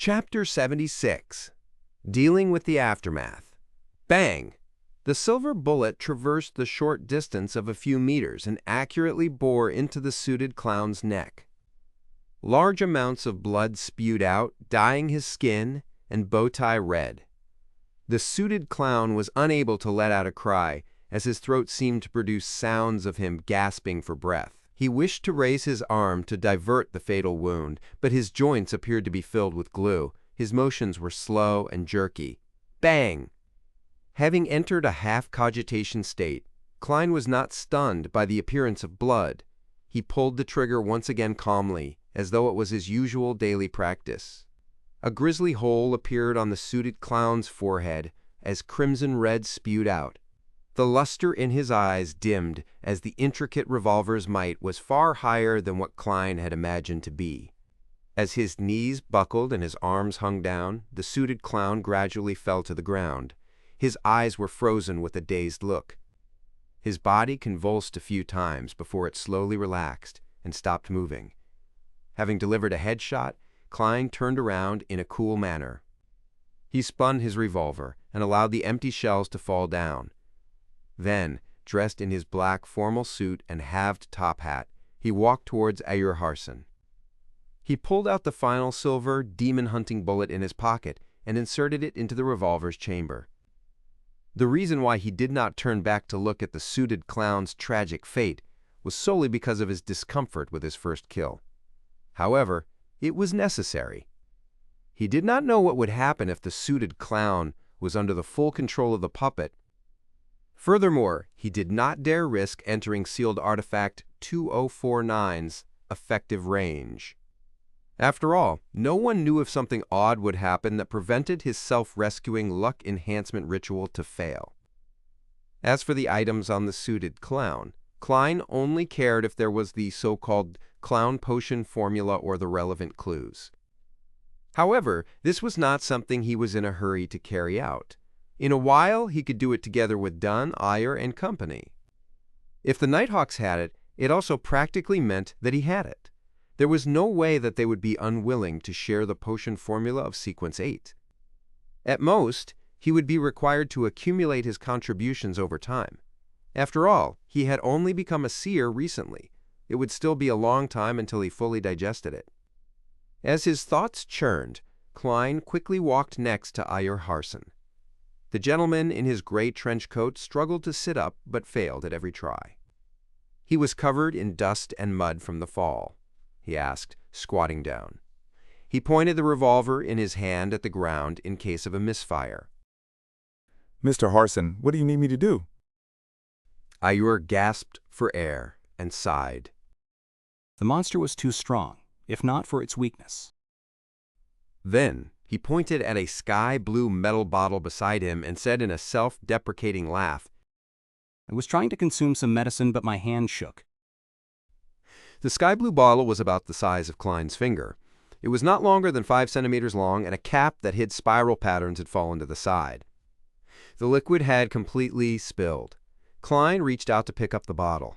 Chapter 76. Dealing with the Aftermath. Bang! The silver bullet traversed the short distance of a few meters and accurately bore into the suited clown's neck. Large amounts of blood spewed out, dyeing his skin and bow tie red. The suited clown was unable to let out a cry, as his throat seemed to produce sounds of him gasping for breath. He wished to raise his arm to divert the fatal wound, but his joints appeared to be filled with glue. His motions were slow and jerky. Bang! Having entered a half-cogitation state, Klein was not stunned by the appearance of blood. He pulled the trigger once again calmly, as though it was his usual daily practice. A grisly hole appeared on the suited clown's forehead as crimson red spewed out. The luster in his eyes dimmed as the intricate revolver's might was far higher than what Klein had imagined to be. As his knees buckled and his arms hung down, the suited clown gradually fell to the ground. His eyes were frozen with a dazed look. His body convulsed a few times before it slowly relaxed and stopped moving. Having delivered a headshot, Klein turned around in a cool manner. He spun his revolver and allowed the empty shells to fall down. Then, dressed in his black formal suit and halved top hat, he walked towards Ayur Harson. He pulled out the final silver demon-hunting bullet in his pocket and inserted it into the revolver's chamber. The reason why he did not turn back to look at the suited clown's tragic fate was solely because of his discomfort with his first kill. However, it was necessary. He did not know what would happen if the suited clown was under the full control of the puppet. Furthermore, he did not dare risk entering sealed artifact 2049's effective range. After all, no one knew if something odd would happen that prevented his self-rescuing luck enhancement ritual to fail. As for the items on the suited clown, Klein only cared if there was the so-called clown potion formula or the relevant clues. However, this was not something he was in a hurry to carry out. In a while, he could do it together with Dunn, Ayur, and company. If the Nighthawks had it, it also practically meant that he had it. There was no way that they would be unwilling to share the potion formula of Sequence 8. At most, he would be required to accumulate his contributions over time. After all, he had only become a seer recently. It would still be a long time until he fully digested it. As his thoughts churned, Klein quickly walked next to Ayur Harson. The gentleman in his gray trench coat struggled to sit up but failed at every try. He was covered in dust and mud from the fall, he asked, squatting down. He pointed the revolver in his hand at the ground in case of a misfire. Mr. Harson, what do you need me to do? Ayur gasped for air and sighed. The monster was too strong, if not for its weakness. Then he pointed at a sky-blue metal bottle beside him and said in a self-deprecating laugh, I was trying to consume some medicine, but my hand shook. The sky-blue bottle was about the size of Klein's finger. It was not longer than 5 centimeters long, and a cap that hid spiral patterns had fallen to the side. The liquid had completely spilled. Klein reached out to pick up the bottle.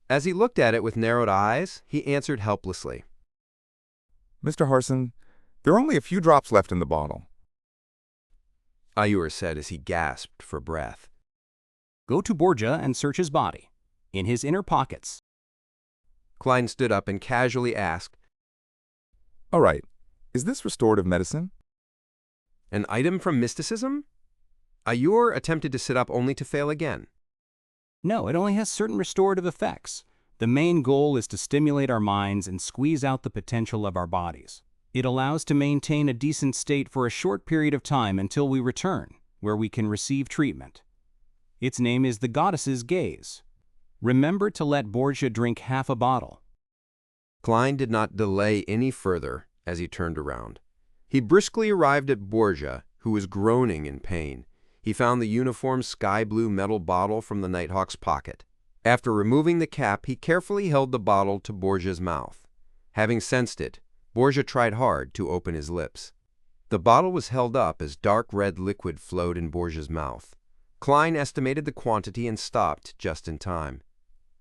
As he looked at it with narrowed eyes, he answered helplessly. Mr. Harson, there are only a few drops left in the bottle. Ayur said as he gasped for breath. Go to Borgia and search his body, in his inner pockets. Klein stood up and casually asked, All right, is this restorative medicine? An item from mysticism? Ayur attempted to sit up only to fail again. No, it only has certain restorative effects. The main goal is to stimulate our minds and squeeze out the potential of our bodies. It allows to maintain a decent state for a short period of time until we return, where we can receive treatment. Its name is the Goddess's Gaze. Remember to let Borgia drink half a bottle. Klein did not delay any further as he turned around. He briskly arrived at Borgia, who was groaning in pain. He found the uniform sky-blue metal bottle from the Nighthawk's pocket. After removing the cap, he carefully held the bottle to Borgia's mouth. Having sensed it, Borgia tried hard to open his lips. The bottle was held up as dark red liquid flowed in Borgia's mouth. Klein estimated the quantity and stopped just in time.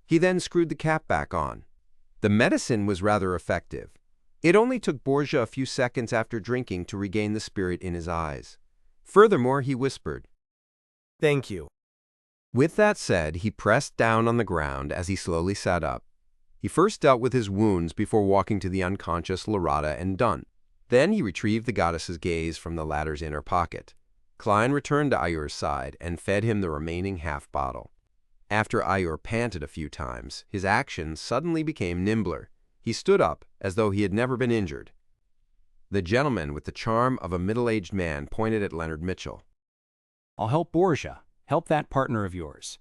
He then screwed the cap back on. The medicine was rather effective. It only took Borgia a few seconds after drinking to regain the spirit in his eyes. Furthermore, he whispered, Thank you. With that said, he pressed down on the ground as he slowly sat up. He first dealt with his wounds before walking to the unconscious Lorata and Dunn. Then he retrieved the goddess's gaze from the latter's inner pocket. Klein returned to Ayur's side and fed him the remaining half-bottle. After Ayur panted a few times, his actions suddenly became nimbler. He stood up as though he had never been injured. The gentleman with the charm of a middle-aged man pointed at Leonard Mitchell. I'll help Borgia. Help that partner of yours.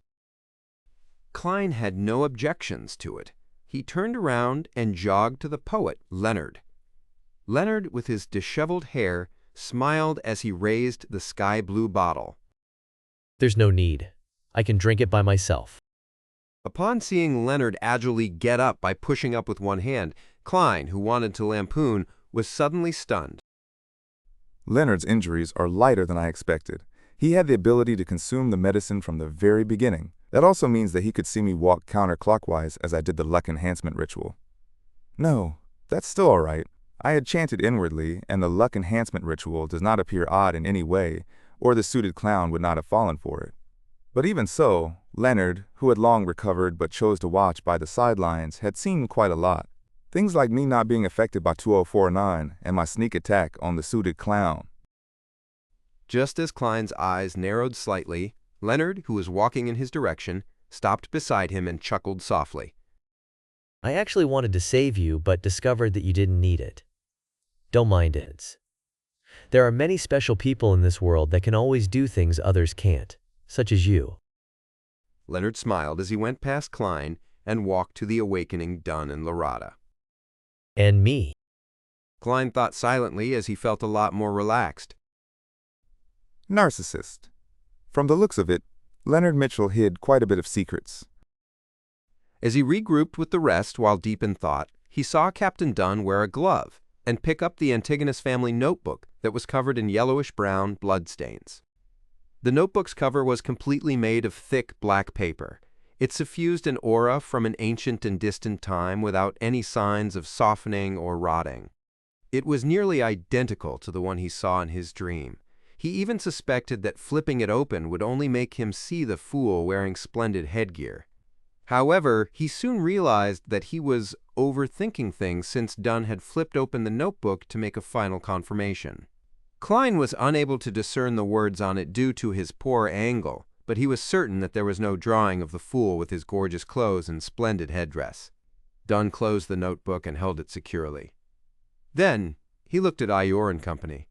Klein had no objections to it. He turned around and jogged to the poet, Leonard. Leonard, with his disheveled hair, smiled as he raised the sky-blue bottle. There's no need. I can drink it by myself. Upon seeing Leonard agilely get up by pushing up with one hand, Klein, who wanted to lampoon, was suddenly stunned. Leonard's injuries are lighter than I expected. He had the ability to consume the medicine from the very beginning. That also means that he could see me walk counterclockwise as I did the luck enhancement ritual. No, that's still all right. I had chanted inwardly, and the luck enhancement ritual does not appear odd in any way, or the suited clown would not have fallen for it. But even so, Leonard, who had long recovered but chose to watch by the sidelines, had seen quite a lot. Things like me not being affected by 2049 and my sneak attack on the suited clown. Just as Klein's eyes narrowed slightly, Leonard, who was walking in his direction, stopped beside him and chuckled softly. I actually wanted to save you, but discovered that you didn't need it. Don't mind it. There are many special people in this world that can always do things others can't, such as you. Leonard smiled as he went past Klein and walked to the awakening Dunn and Lorata. And me. Klein thought silently as he felt a lot more relaxed. Narcissist. From the looks of it, Leonard Mitchell hid quite a bit of secrets. As he regrouped with the rest while deep in thought, he saw Captain Dunn wear a glove and pick up the Antigonus family notebook that was covered in yellowish-brown bloodstains. The notebook's cover was completely made of thick black paper. It suffused an aura from an ancient and distant time without any signs of softening or rotting. It was nearly identical to the one he saw in his dream. He even suspected that flipping it open would only make him see the fool wearing splendid headgear. However, he soon realized that he was overthinking things since Dunn had flipped open the notebook to make a final confirmation. Klein was unable to discern the words on it due to his poor angle, but he was certain that there was no drawing of the fool with his gorgeous clothes and splendid headdress. Dunn closed the notebook and held it securely. Then, he looked at Ayur and company.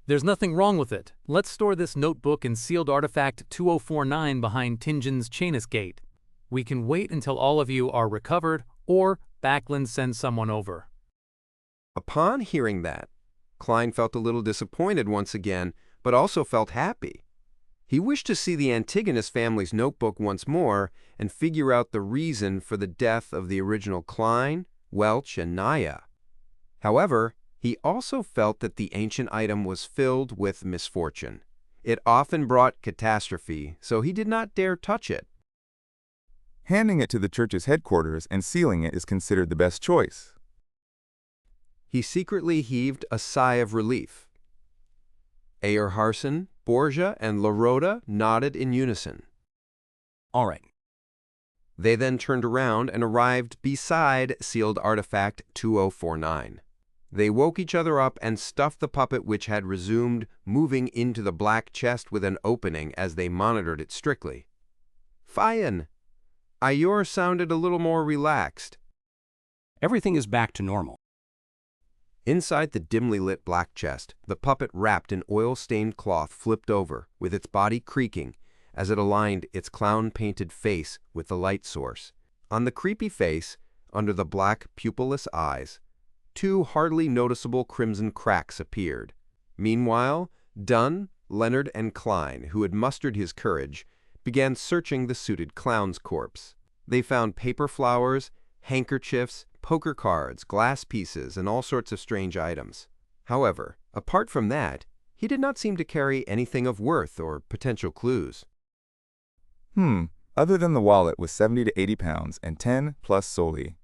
There's nothing wrong with it. Let's store this notebook in sealed artifact 2049 behind Tinjin's Chainus Gate. We can wait until all of you are recovered, or Backlund sends someone over. Upon hearing that, Klein felt a little disappointed once again, but also felt happy. He wished to see the Antigonus family's notebook once more and figure out the reason for the death of the original Klein, Welch, and Naya. However, he also felt that the ancient item was filled with misfortune. It often brought catastrophe, so he did not dare touch it. Handing it to the church's headquarters and sealing it is considered the best choice. He secretly heaved a sigh of relief. Ayur Harson, Borgia, and Lorota nodded in unison. All right. They then turned around and arrived beside sealed artifact 2049. They woke each other up and stuffed the puppet, which had resumed moving, into the black chest with an opening as they monitored it strictly. Fine. Ayur sounded a little more relaxed. Everything is back to normal. Inside the dimly lit black chest, the puppet wrapped in oil-stained cloth flipped over, with its body creaking as it aligned its clown-painted face with the light source. On the creepy face, under the black pupilless eyes, 2 hardly noticeable crimson cracks appeared. Meanwhile, Dunn, Leonard, and Klein, who had mustered his courage, began searching the suited clown's corpse. They found paper flowers, handkerchiefs, poker cards, glass pieces, and all sorts of strange items. However, apart from that, he did not seem to carry anything of worth or potential clues. Other than the wallet with 70 to 80 pounds and 10 plus soli.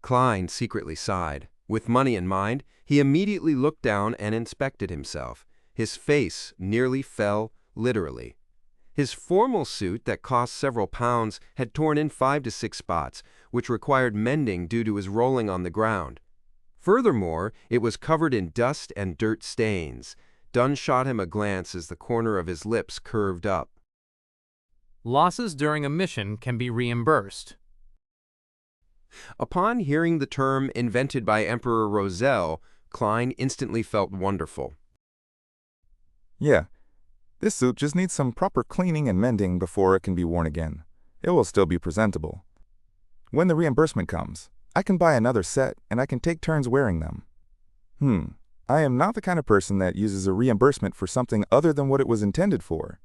Klein secretly sighed. With money in mind, he immediately looked down and inspected himself. His face nearly fell, literally. His formal suit that cost several pounds had torn in 5 to 6 spots, which required mending due to his rolling on the ground. Furthermore, it was covered in dust and dirt stains. Dunn shot him a glance as the corner of his lips curved up. Losses during a mission can be reimbursed. Upon hearing the term invented by Emperor Roselle, Klein instantly felt wonderful. Yeah, this suit just needs some proper cleaning and mending before it can be worn again. It will still be presentable. When the reimbursement comes, I can buy another set and I can take turns wearing them. I am not the kind of person that uses a reimbursement for something other than what it was intended for.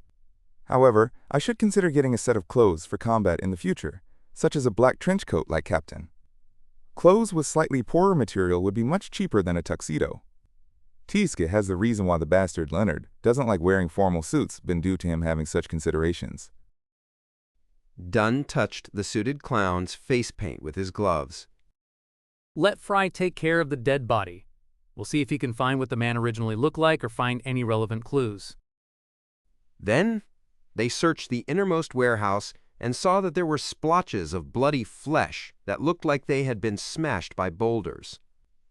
However, I should consider getting a set of clothes for combat in the future, such as a black trench coat like Captain. Clothes with slightly poorer material would be much cheaper than a tuxedo. Tiske has the reason why the bastard Leonard doesn't like wearing formal suits been due to him having such considerations. Dunn touched the suited clown's face paint with his gloves. Let Fry take care of the dead body. We'll see if he can find what the man originally looked like or find any relevant clues. Then they searched the innermost warehouse and saw that there were splotches of bloody flesh that looked like they had been smashed by boulders.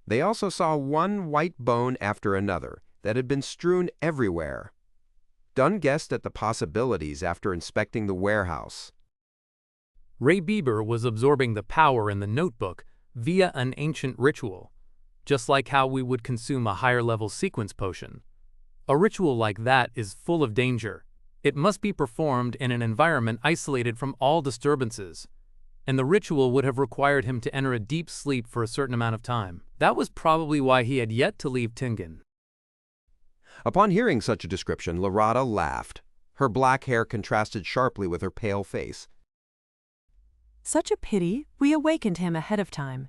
They also saw one white bone after another that had been strewn everywhere. Dunn guessed at the possibilities after inspecting the warehouse. Ray Bieber was absorbing the power in the notebook via an ancient ritual, just like how we would consume a higher-level sequence potion. A ritual like that is full of danger. It must be performed in an environment isolated from all disturbances, and the ritual would have required him to enter a deep sleep for a certain amount of time. That was probably why he had yet to leave Tingen. Upon hearing such a description, Larada laughed. Her black hair contrasted sharply with her pale face. Such a pity we awakened him ahead of time.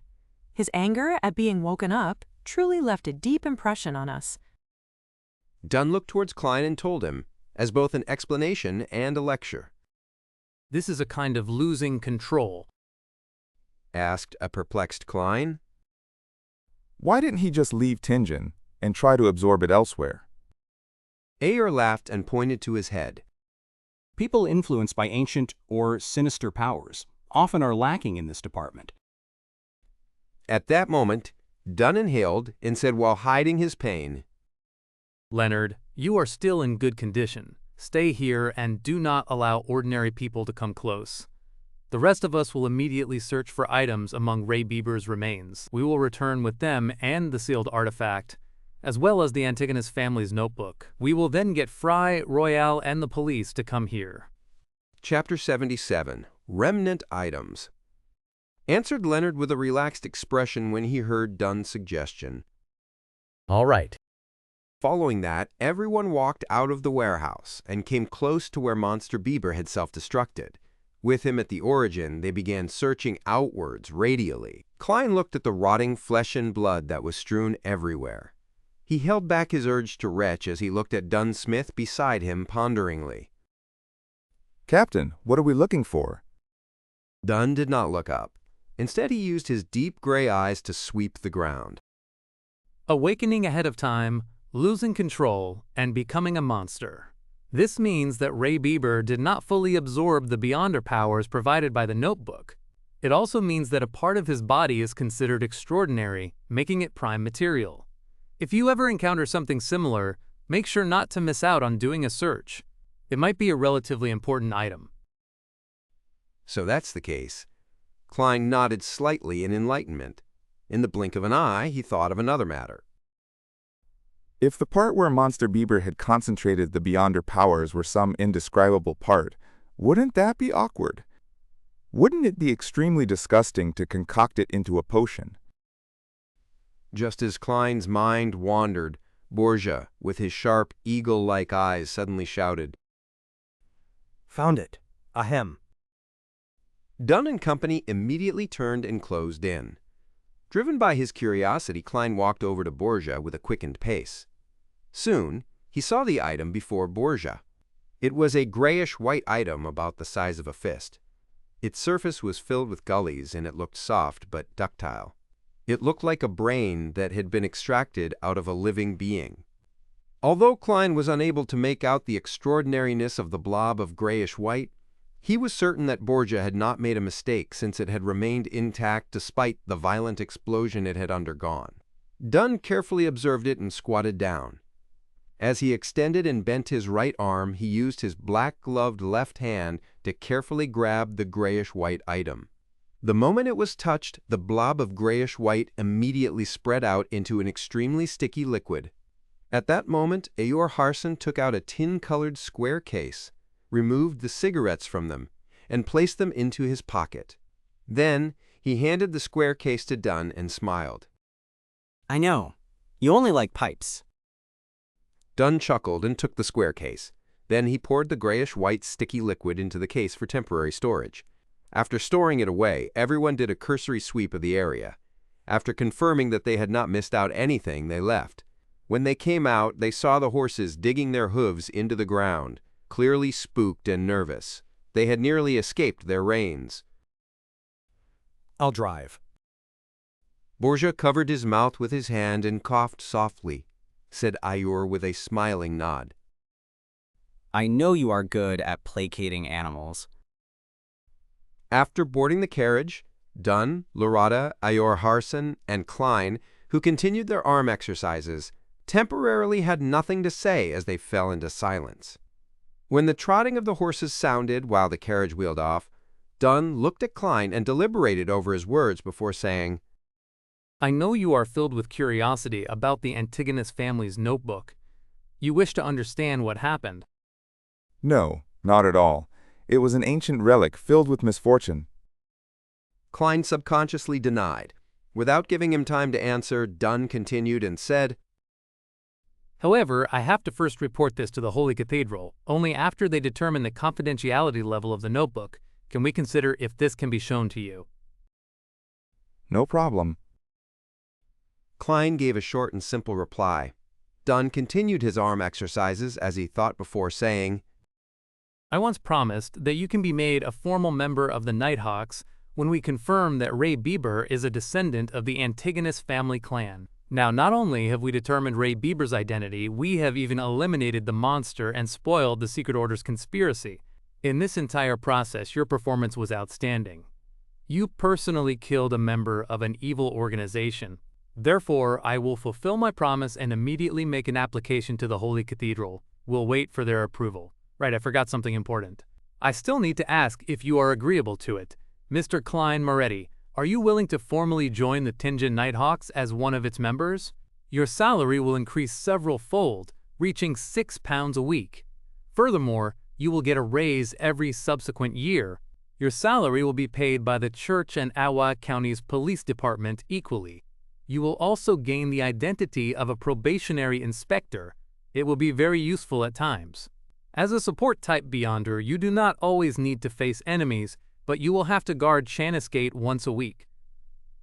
His anger at being woken up truly left a deep impression on us. Dunn looked towards Klein and told him, as both an explanation and a lecture. This is a kind of losing control, Asked a perplexed Klein. Why didn't he just leave Tingen and try to absorb it elsewhere? Ayer laughed and pointed to his head. People influenced by ancient or sinister powers often are lacking in this department. At that moment, Dunn inhaled and said while hiding his pain, Leonard, you are still in good condition. Stay here and do not allow ordinary people to come close. The rest of us will immediately search for items among Ray Bieber's remains. We will return with them and the sealed artifact, as well as the Antigonus family's notebook. We will then get Fry, Royale, and the police to come here. Chapter 77, Remnant Items. Answered Leonard with a relaxed expression when he heard Dunn's suggestion. All right. Following that, everyone walked out of the warehouse and came close to where Monster Bieber had self-destructed. With him at the origin, they began searching outwards, radially. Klein looked at the rotting flesh and blood that was strewn everywhere. He held back his urge to retch as he looked at Dunn Smith beside him ponderingly. Captain, what are we looking for? Dunn did not look up. Instead, he used his deep gray eyes to sweep the ground. Awakening ahead of time, losing control, and becoming a monster. This means that Ray Bieber did not fully absorb the Beyonder powers provided by the notebook. It also means that a part of his body is considered extraordinary, making it prime material. If you ever encounter something similar, make sure not to miss out on doing a search. It might be a relatively important item. So that's the case. Klein nodded slightly in enlightenment. In the blink of an eye, he thought of another matter. If the part where Monster Bieber had concentrated the Beyonder powers were some indescribable part, wouldn't that be awkward? Wouldn't it be extremely disgusting to concoct it into a potion? Just as Klein's mind wandered, Borgia, with his sharp, eagle-like eyes, suddenly shouted, Found it. Ahem. Dunn and company immediately turned and closed in. Driven by his curiosity, Klein walked over to Borgia with a quickened pace. Soon, he saw the item before Borgia. It was a grayish-white item about the size of a fist. Its surface was filled with gullies and it looked soft but ductile. It looked like a brain that had been extracted out of a living being. Although Klein was unable to make out the extraordinariness of the blob of grayish-white, he was certain that Borgia had not made a mistake since it had remained intact despite the violent explosion it had undergone. Dunn carefully observed it and squatted down. As he extended and bent his right arm, he used his black-gloved left hand to carefully grab the grayish-white item. The moment it was touched, the blob of grayish-white immediately spread out into an extremely sticky liquid. At that moment, Eyor Harson took out a tin-colored square case, removed the cigarettes from them, and placed them into his pocket. Then, he handed the square case to Dunn and smiled. I know. You only like pipes. Dunn chuckled and took the square case. Then he poured the grayish-white sticky liquid into the case for temporary storage. After storing it away, everyone did a cursory sweep of the area. After confirming that they had not missed out anything, they left. When they came out, they saw the horses digging their hooves into the ground, clearly spooked and nervous. They had nearly escaped their reins. I'll drive. Borgia covered his mouth with his hand and coughed softly, said Eyor with a smiling nod. I know you are good at placating animals. After boarding the carriage, Dunn, Lorata, Eyor Harson, and Klein, who continued their arm exercises, temporarily had nothing to say as they fell into silence. When the trotting of the horses sounded while the carriage wheeled off, Dunn looked at Klein and deliberated over his words before saying, I know you are filled with curiosity about the Antigonus family's notebook. You wish to understand what happened. No, not at all. It was an ancient relic filled with misfortune. Klein subconsciously denied. Without giving him time to answer, Dunn continued and said, However, I have to first report this to the Holy Cathedral. Only after they determine the confidentiality level of the notebook can we consider if this can be shown to you. No problem. Klein gave a short and simple reply. Dunn continued his arm exercises as he thought before saying, I once promised that you can be made a formal member of the Nighthawks when we confirm that Ray Bieber is a descendant of the Antigonus family clan. Now, not only have we determined Ray Bieber's identity, we have even eliminated the monster and spoiled the Secret Order's conspiracy. In this entire process, your performance was outstanding. You personally killed a member of an evil organization. Therefore, I will fulfill my promise and immediately make an application to the Holy Cathedral. We'll wait for their approval. Right, I forgot something important. I still need to ask if you are agreeable to it. Mr. Klein Moretti, are you willing to formally join the Tingen Nighthawks as one of its members? Your salary will increase several-fold, reaching £6 a week. Furthermore, you will get a raise every subsequent year. Your salary will be paid by the Church and Awa County's police department equally. You will also gain the identity of a probationary inspector. It will be very useful at times. As a support-type Beyonder, you do not always need to face enemies, but you will have to guard Chanis Gate once a week.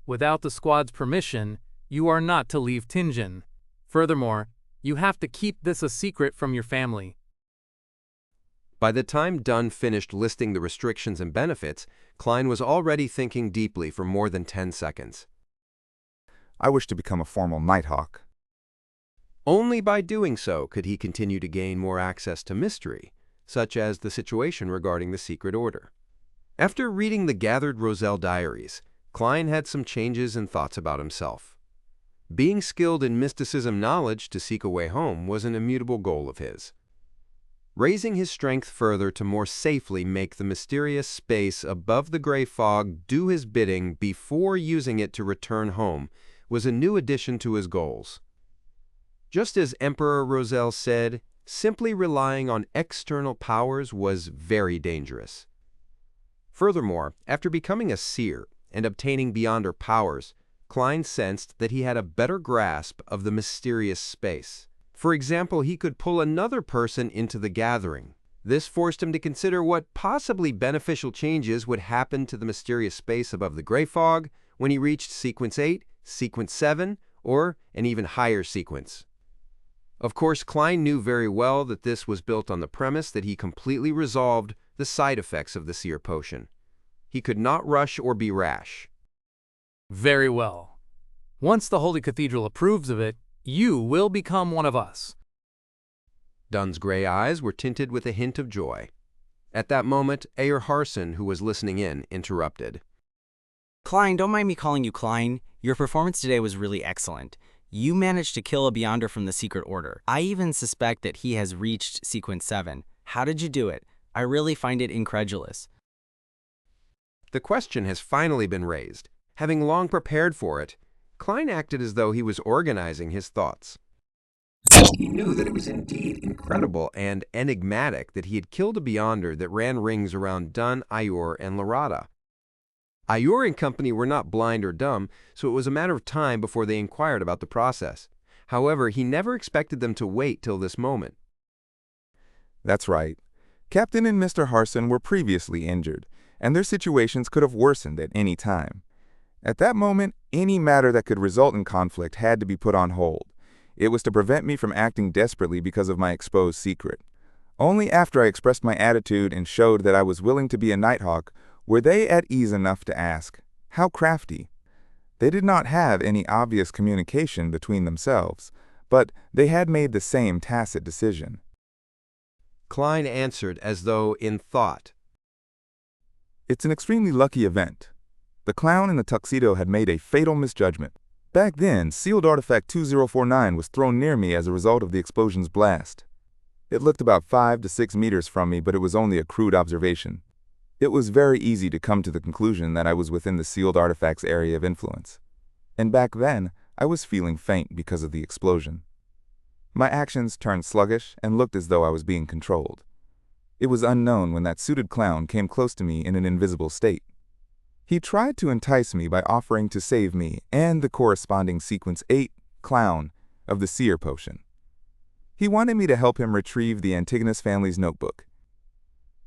Without the squad's permission, you are not to leave Tingen. Furthermore, you have to keep this a secret from your family. By the time Dunn finished listing the restrictions and benefits, Klein was already thinking deeply for more than 10 seconds. I wish to become a formal Nighthawk. Only by doing so could he continue to gain more access to mystery, such as the situation regarding the Secret Order. After reading the gathered Roselle diaries, Klein had some changes in thoughts about himself. Being skilled in mysticism knowledge to seek a way home was an immutable goal of his. Raising his strength further to more safely make the mysterious space above the gray fog do his bidding before using it to return home was a new addition to his goals. Just as Emperor Roselle said, simply relying on external powers was very dangerous. Furthermore, after becoming a seer and obtaining Beyonder powers, Klein sensed that he had a better grasp of the mysterious space. For example, he could pull another person into the gathering. This forced him to consider what possibly beneficial changes would happen to the mysterious space above the gray fog when he reached Sequence 8, Sequence 7, or an even higher sequence. Of course, Klein knew very well that this was built on the premise that he completely resolved the side effects of the seer potion. He could not rush or be rash. Very well. Once the Holy Cathedral approves of it, you will become one of us. Dunn's gray eyes were tinted with a hint of joy. At that moment, Ayer Harson, who was listening in, interrupted. Klein, don't mind me calling you Klein. Your performance today was really excellent. You managed to kill a Beyonder from the Secret Order. I even suspect that he has reached Sequence 7. How did you do it? I really find it incredulous. The question has finally been raised. Having long prepared for it, Klein acted as though he was organizing his thoughts. He knew that it was indeed incredible and enigmatic that he had killed a Beyonder that ran rings around Dunn, Ayer, and Larada. Ayer and company were not blind or dumb, so it was a matter of time before they inquired about the process. However, he never expected them to wait till this moment. That's right. Captain and Mr. Harson were previously injured, and their situations could have worsened at any time. At that moment, any matter that could result in conflict had to be put on hold. It was to prevent me from acting desperately because of my exposed secret. Only after I expressed my attitude and showed that I was willing to be a Nighthawk were they at ease enough to ask, how crafty? They did not have any obvious communication between themselves, but they had made the same tacit decision. Klein answered as though in thought. It's an extremely lucky event. The clown in the tuxedo had made a fatal misjudgment. Back then, sealed artifact 2049 was thrown near me as a result of the explosion's blast. It looked about 5 to 6 meters from me, but it was only a crude observation. It was very easy to come to the conclusion that I was within the sealed artifact's area of influence. And back then, I was feeling faint because of the explosion. My actions turned sluggish and looked as though I was being controlled. It was unknown when that suited clown came close to me in an invisible state. He tried to entice me by offering to save me and the corresponding Sequence 8 clown of the Seer Potion. He wanted me to help him retrieve the Antigonus family's notebook.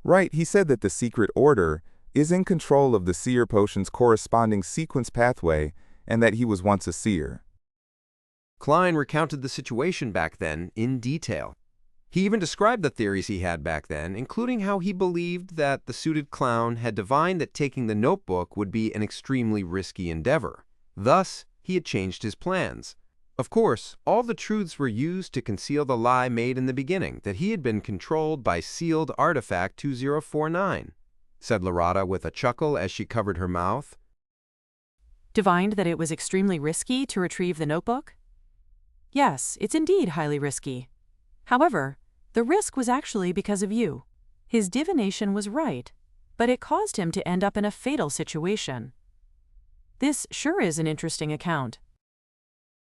Right, he said that the Secret Order is in control of the Seer Potion's corresponding sequence pathway and that he was once a seer. Klein recounted the situation back then in detail. He even described the theories he had back then, including how he believed that the suited clown had divined that taking the notebook would be an extremely risky endeavor. Thus, he had changed his plans. Of course, all the truths were used to conceal the lie made in the beginning, that he had been controlled by sealed artifact 2049, said Larada with a chuckle as she covered her mouth. Divined that it was extremely risky to retrieve the notebook? Yes, it's indeed highly risky. However, the risk was actually because of you. His divination was right, but it caused him to end up in a fatal situation. This sure is an interesting account.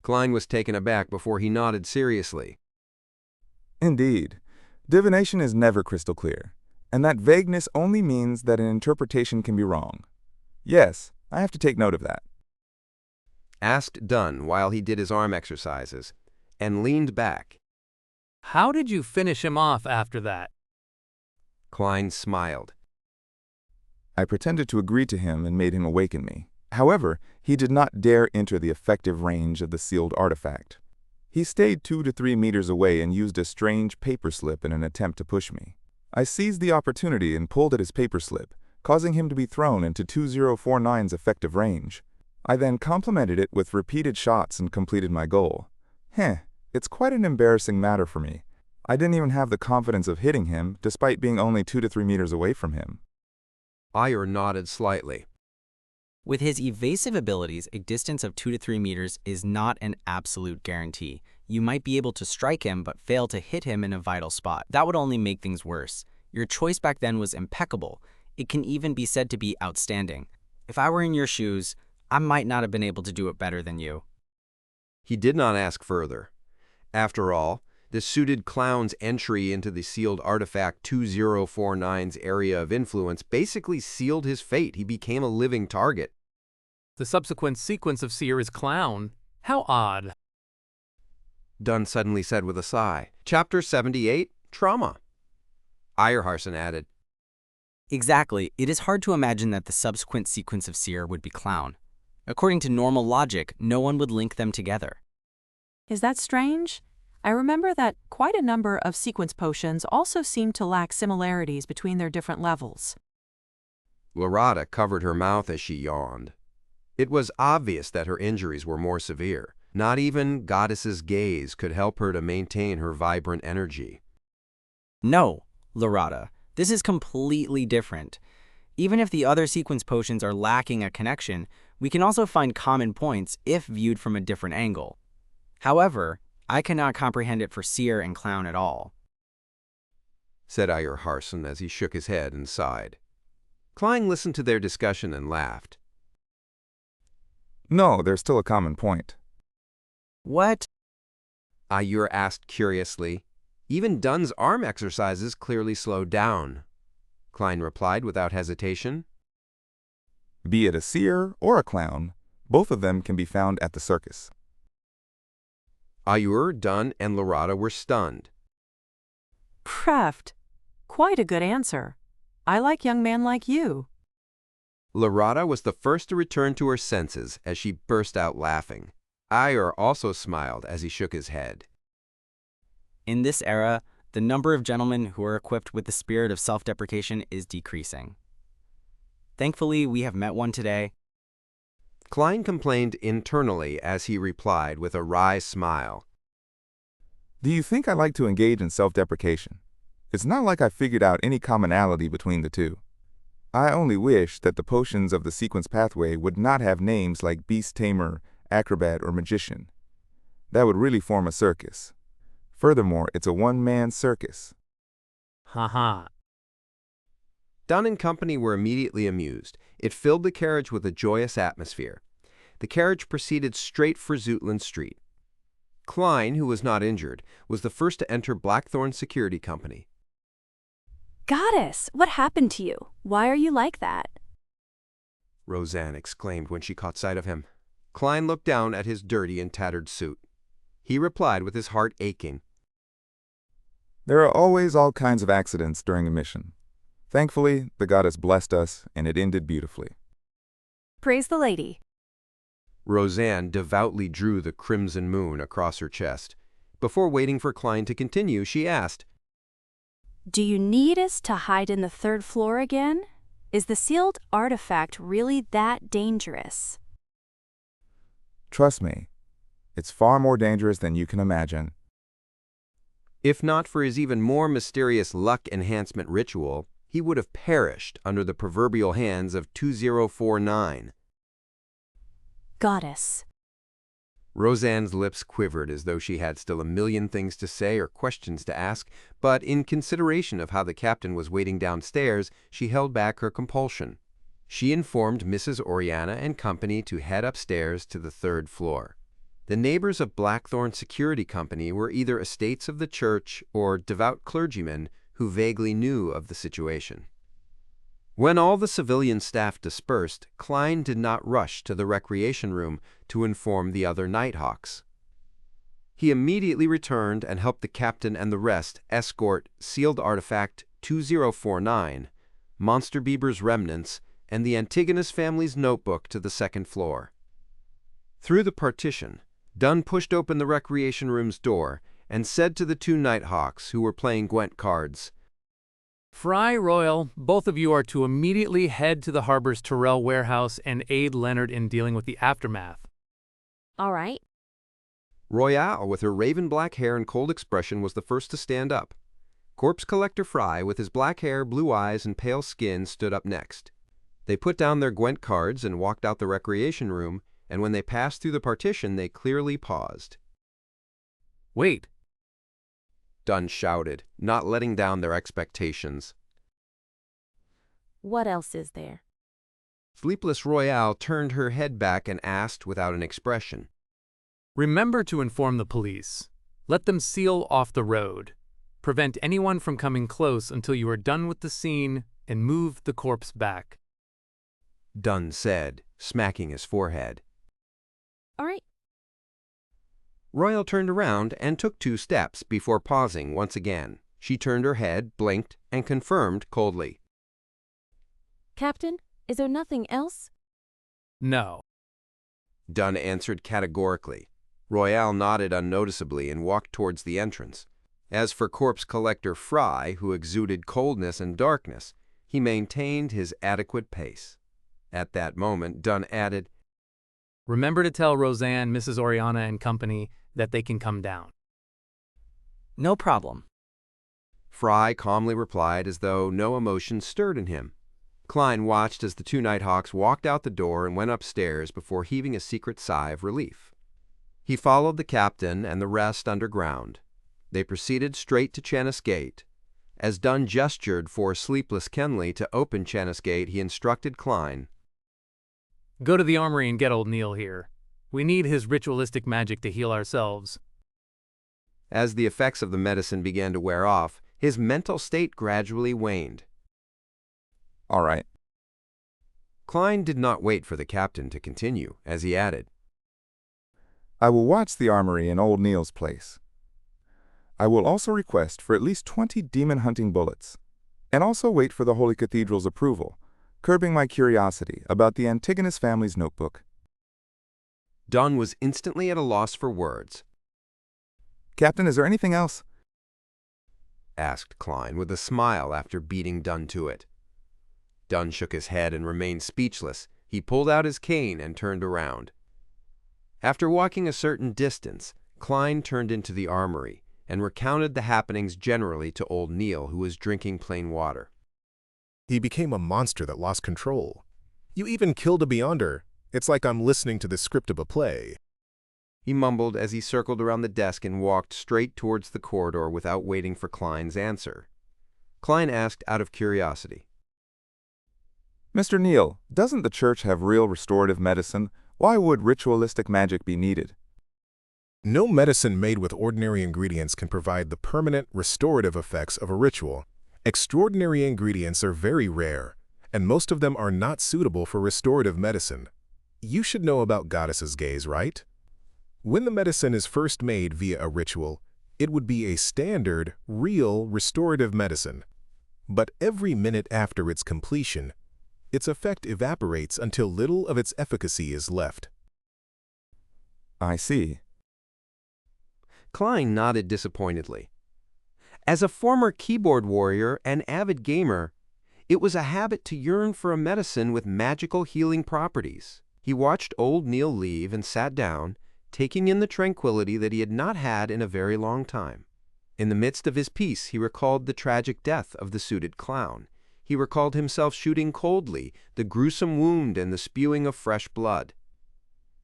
Klein was taken aback before he nodded seriously. Indeed, divination is never crystal clear, and that vagueness only means that an interpretation can be wrong. Yes, I have to take note of that. Asked Dunn while he did his arm exercises, and leaned back. How did you finish him off after that? Klein smiled. I pretended to agree to him and made him awaken me. However, he did not dare enter the effective range of the sealed artifact. He stayed 2 to 3 meters away and used a strange paper slip in an attempt to push me. I seized the opportunity and pulled at his paper slip, causing him to be thrown into 2049's effective range. I then complemented it with repeated shots and completed my goal. It's quite an embarrassing matter for me. I didn't even have the confidence of hitting him, despite being only 2 to 3 meters away from him. Ayer nodded slightly. With his evasive abilities, a distance of 2 to 3 meters is not an absolute guarantee. You might be able to strike him but fail to hit him in a vital spot. That would only make things worse. Your choice back then was impeccable. It can even be said to be outstanding. If I were in your shoes, I might not have been able to do it better than you. He did not ask further. After all, the suited clown's entry into the sealed artifact 2049's area of influence basically sealed his fate. He became a living target. The subsequent sequence of Seer is clown. How odd. Dunn suddenly said with a sigh. Chapter 78, Trauma. Ayer Harson added. Exactly. It is hard to imagine that the subsequent sequence of Seer would be clown. According to normal logic, no one would link them together. Is that strange? I remember that quite a number of sequence potions also seem to lack similarities between their different levels. Lorata covered her mouth as she yawned. It was obvious that her injuries were more severe. Not even Goddess's gaze could help her to maintain her vibrant energy. No, Lorata, this is completely different. Even if the other sequence potions are lacking a connection, we can also find common points if viewed from a different angle. However, I cannot comprehend it for Seer and Clown at all, said Ayur Harson as he shook his head and sighed. Klein listened to their discussion and laughed. No, there's still a common point. What? Ayur asked curiously. Even Dunn's arm exercises clearly slowed down. Klein replied without hesitation. Be it a seer or a clown, both of them can be found at the circus. Ayur, Dunn, and Lorata were stunned. Kraft. Quite a good answer. I like young man like you. Lorata was the first to return to her senses as she burst out laughing. Ayur also smiled as he shook his head. In this era, the number of gentlemen who are equipped with the spirit of self-deprecation is decreasing. Thankfully, we have met one today. Klein complained internally as he replied with a wry smile. Do you think I like to engage in self-deprecation? It's not like I figured out any commonality between the two. I only wish that the potions of the sequence pathway would not have names like Beast Tamer, Acrobat, or Magician. That would really form a circus. Furthermore, it's a one-man circus. Haha. Dunn and company were immediately amused. It filled the carriage with a joyous atmosphere. The carriage proceeded straight for Zootland Street. Klein, who was not injured, was the first to enter Blackthorn Security Company. Goddess, what happened to you? Why are you like that? Roseanne exclaimed when she caught sight of him. Klein looked down at his dirty and tattered suit. He replied with his heart aching. There are always all kinds of accidents during a mission. Thankfully, the goddess blessed us, and it ended beautifully. Praise the lady. Roseanne devoutly drew the crimson moon across her chest. Before waiting for Klein to continue, she asked, Do you need us to hide in the third floor again? Is the sealed artifact really that dangerous? Trust me, it's far more dangerous than you can imagine. If not for his even more mysterious luck enhancement ritual, he would have perished under the proverbial hands of 2049. Goddess. Roseanne's lips quivered as though she had still a million things to say or questions to ask, but in consideration of how the captain was waiting downstairs, she held back her compulsion. She informed Mrs. Oriana and company to head upstairs to the third floor. The neighbors of Blackthorn Security Company were either estates of the church or devout clergymen who vaguely knew of the situation. When all the civilian staff dispersed, Klein did not rush to the recreation room to inform the other Nighthawks. He immediately returned and helped the captain and the rest escort sealed artifact 2049, Monster Bieber's remnants, and the Antigonus family's notebook to the second floor. Through the partition, Dunn pushed open the recreation room's door and said to the two Nighthawks who were playing Gwent cards, Fry, Royal, both of you are to immediately head to the harbor's Terrell warehouse and aid Leonard in dealing with the aftermath. All right. Royale, with her raven black hair and cold expression, was the first to stand up. Corpse Collector Fry, with his black hair, blue eyes, and pale skin, stood up next. They put down their Gwent cards and walked out the recreation room, and when they passed through the partition, they clearly paused. Wait. Dunn shouted, not letting down their expectations. What else is there? Sleepless Royale turned her head back and asked without an expression. Remember to inform the police. Let them seal off the road. Prevent anyone from coming close until you are done with the scene and move the corpse back. Dunn said, smacking his forehead. All right. Royal turned around and took 2 steps before pausing once again. She turned her head, blinked, and confirmed coldly. Captain, is there nothing else? No. Dunn answered categorically. Royale nodded unnoticeably and walked towards the entrance. As for Corpse Collector Fry, who exuded coldness and darkness, He maintained his adequate pace. At that moment, Dunn added, Remember to tell Roseanne, Mrs. Oriana, and company that they can come down. No problem. Fry calmly replied as though no emotion stirred in him. Klein watched as the two Nighthawks walked out the door and went upstairs before heaving a secret sigh of relief. He followed the captain and the rest underground. They proceeded straight to Channis Gate. As Dunn gestured for sleepless Kenley to open Channis Gate, he instructed Klein, Go to the armory and get old Neil here. We need his ritualistic magic to heal ourselves. As the effects of the medicine began to wear off, his mental state gradually waned. All right. Klein did not wait for the captain to continue, as he added, I will watch the armory in old Neil's place. I will also request for at least 20 demon-hunting bullets, and also wait for the Holy Cathedral's approval, curbing my curiosity about the Antigonus family's notebook. Dunn was instantly at a loss for words. Captain, is there anything else? Asked Klein with a smile after beating Dunn to it. Dunn shook his head and remained speechless. He pulled out his cane and turned around. After walking a certain distance, Klein turned into the armory and recounted the happenings generally to old Neil, who was drinking plain water. He became a monster that lost control. You even killed a Beyonder. It's like I'm listening to the script of a play. He mumbled as he circled around the desk and walked straight towards the corridor without waiting for Klein's answer. Klein asked out of curiosity, Mr. Neil, doesn't the church have real restorative medicine? Why would ritualistic magic be needed? No medicine made with ordinary ingredients can provide the permanent, restorative effects of a ritual. Extraordinary ingredients are very rare, and most of them are not suitable for restorative medicine. You should know about Goddess's gaze, right? When the medicine is first made via a ritual, it would be a standard, real, restorative medicine. But every minute after its completion, its effect evaporates until little of its efficacy is left. I see. Klein nodded disappointedly. As a former keyboard warrior and avid gamer, it was a habit to yearn for a medicine with magical healing properties. He watched old Neil leave and sat down, taking in the tranquility that he had not had in a very long time. In the midst of his piece, he recalled the tragic death of the suited clown. He recalled himself shooting coldly, the gruesome wound and the spewing of fresh blood.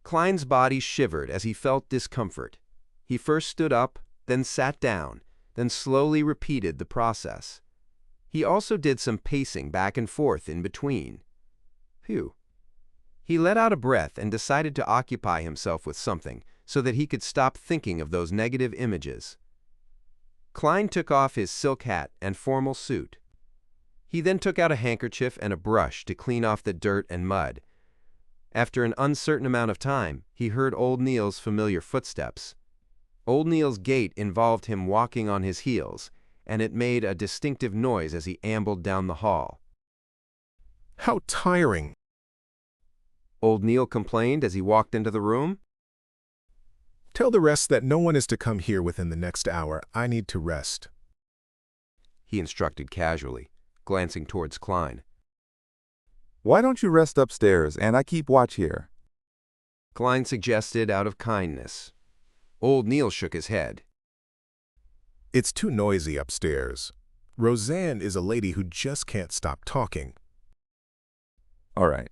Klein's body shivered as he felt discomfort. He first stood up, then sat down, then slowly repeated the process. He also did some pacing back and forth in between. Phew. He let out a breath and decided to occupy himself with something so that he could stop thinking of those negative images. Klein took off his silk hat and formal suit. He then took out a handkerchief and a brush to clean off the dirt and mud. After an uncertain amount of time, he heard old Neil's familiar footsteps. Old Neil's gait involved him walking on his heels, and it made a distinctive noise as he ambled down the hall. How tiring! Old Neil complained as he walked into the room. Tell the rest that no one is to come here within the next hour. I need to rest. He instructed casually, glancing towards Klein. Why don't you rest upstairs and I keep watch here? Klein suggested out of kindness. Old Neil shook his head. It's too noisy upstairs. Roseanne is a lady who just can't stop talking. All right.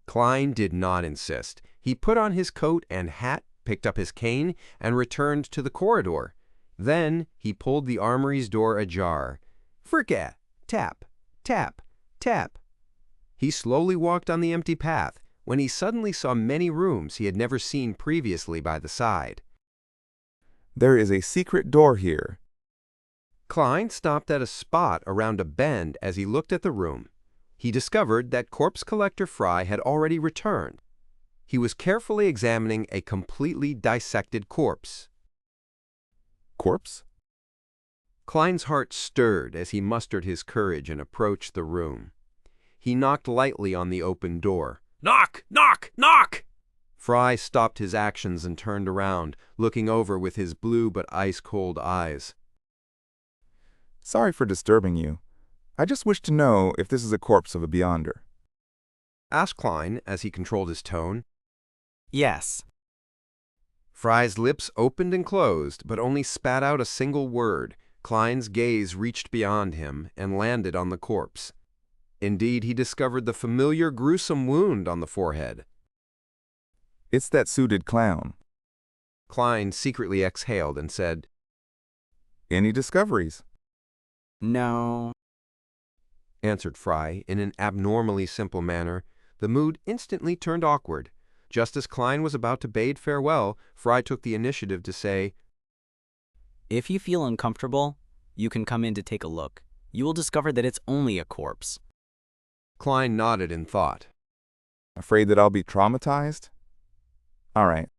Klein did not insist. He put on his coat and hat, picked up his cane, and returned to the corridor. Then he pulled the armory's door ajar. Fricka! Tap, tap, tap. He slowly walked on the empty path when he suddenly saw many rooms he had never seen previously by the side. There is a secret door here. Klein stopped at a spot around a bend as he looked at the room. He discovered that corpse collector Fry had already returned. He was carefully examining a completely dissected corpse. Corpse? Klein's heart stirred as he mustered his courage and approached the room. He knocked lightly on the open door. Knock! Knock! Knock! Fry stopped his actions and turned around, looking over with his blue but ice-cold eyes. Sorry for disturbing you. I just wish to know if this is a corpse of a beyonder. Asked Klein as he controlled his tone. Yes. Fry's lips opened and closed, but only spat out a single word. Klein's gaze reached beyond him and landed on the corpse. Indeed, he discovered the familiar gruesome wound on the forehead. It's that suited clown. Klein secretly exhaled and said, Any discoveries? No. answered Fry in an abnormally simple manner. The mood instantly turned awkward. Just as Klein was about to bade farewell, Fry took the initiative to say, If you feel uncomfortable, you can come in to take a look. You will discover that it's only a corpse. Klein nodded in thought. Afraid that I'll be traumatized? All right.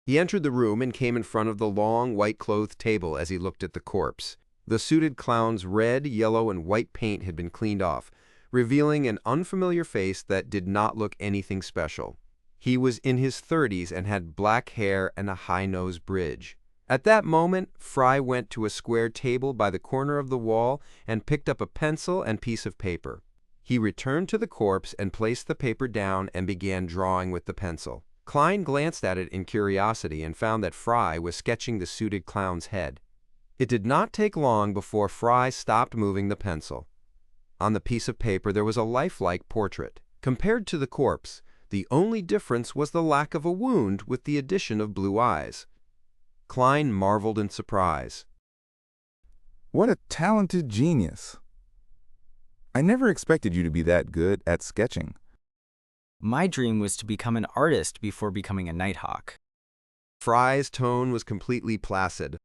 He entered the room and came in front of the long, white-clothed table as he looked at the corpse. The suited clown's red, yellow, and white paint had been cleaned off, revealing an unfamiliar face that did not look anything special. He was in his 30s and had black hair and a high-nose bridge. At that moment, Fry went to a square table by the corner of the wall and picked up a pencil and piece of paper. He returned to the corpse and placed the paper down and began drawing with the pencil. Klein glanced at it in curiosity and found that Fry was sketching the suited clown's head. It did not take long before Fry stopped moving the pencil. On the piece of paper there was a lifelike portrait. Compared to the corpse, the only difference was the lack of a wound with the addition of blue eyes. Klein marveled in surprise. What a talented genius. I never expected you to be that good at sketching. My dream was to become an artist before becoming a nighthawk. Fry's tone was completely placid.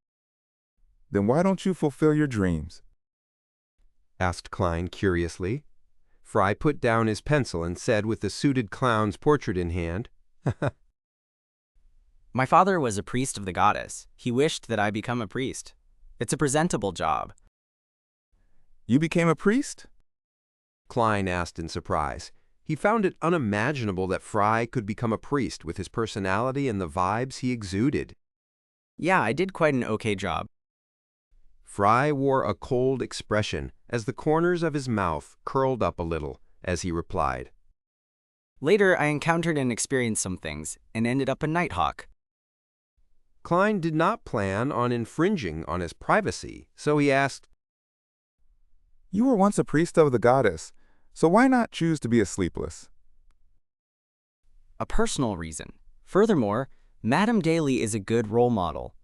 Then why don't you fulfill your dreams? Asked Klein curiously. Fry put down his pencil and said with the suited clown's portrait in hand, My father was a priest of the goddess. He wished that I become a priest. It's a presentable job. You became a priest? Klein asked in surprise. He found it unimaginable that Fry could become a priest with his personality and the vibes he exuded. Yeah, I did quite an okay job. Fry wore a cold expression as the corners of his mouth curled up a little as he replied. Later, I encountered and experienced some things and ended up a nighthawk. Klein did not plan on infringing on his privacy, so he asked, You were once a priest of the goddess, so why not choose to be a sleepless? A personal reason. Furthermore, Madame Daly is a good role model,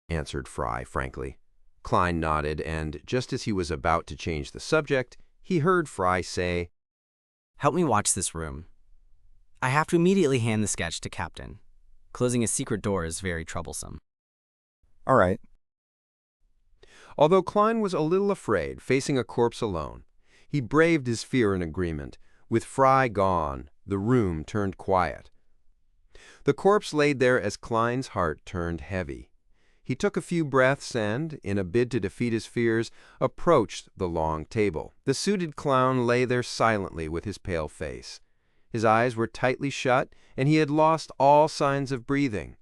answered Fry frankly. Klein nodded, and just as he was about to change the subject, he heard Fry say, Help me watch this room. I have to immediately hand the sketch to Captain. Closing a secret door is very troublesome. All right. Although Klein was a little afraid facing a corpse alone, he braved his fear in agreement. With Fry gone, the room turned quiet. The corpse laid there as Klein's heart turned heavy. He took a few breaths and, in a bid to defeat his fears, approached the long table. The suited clown lay there silently with his pale face. His eyes were tightly shut, and he had lost all signs of breathing.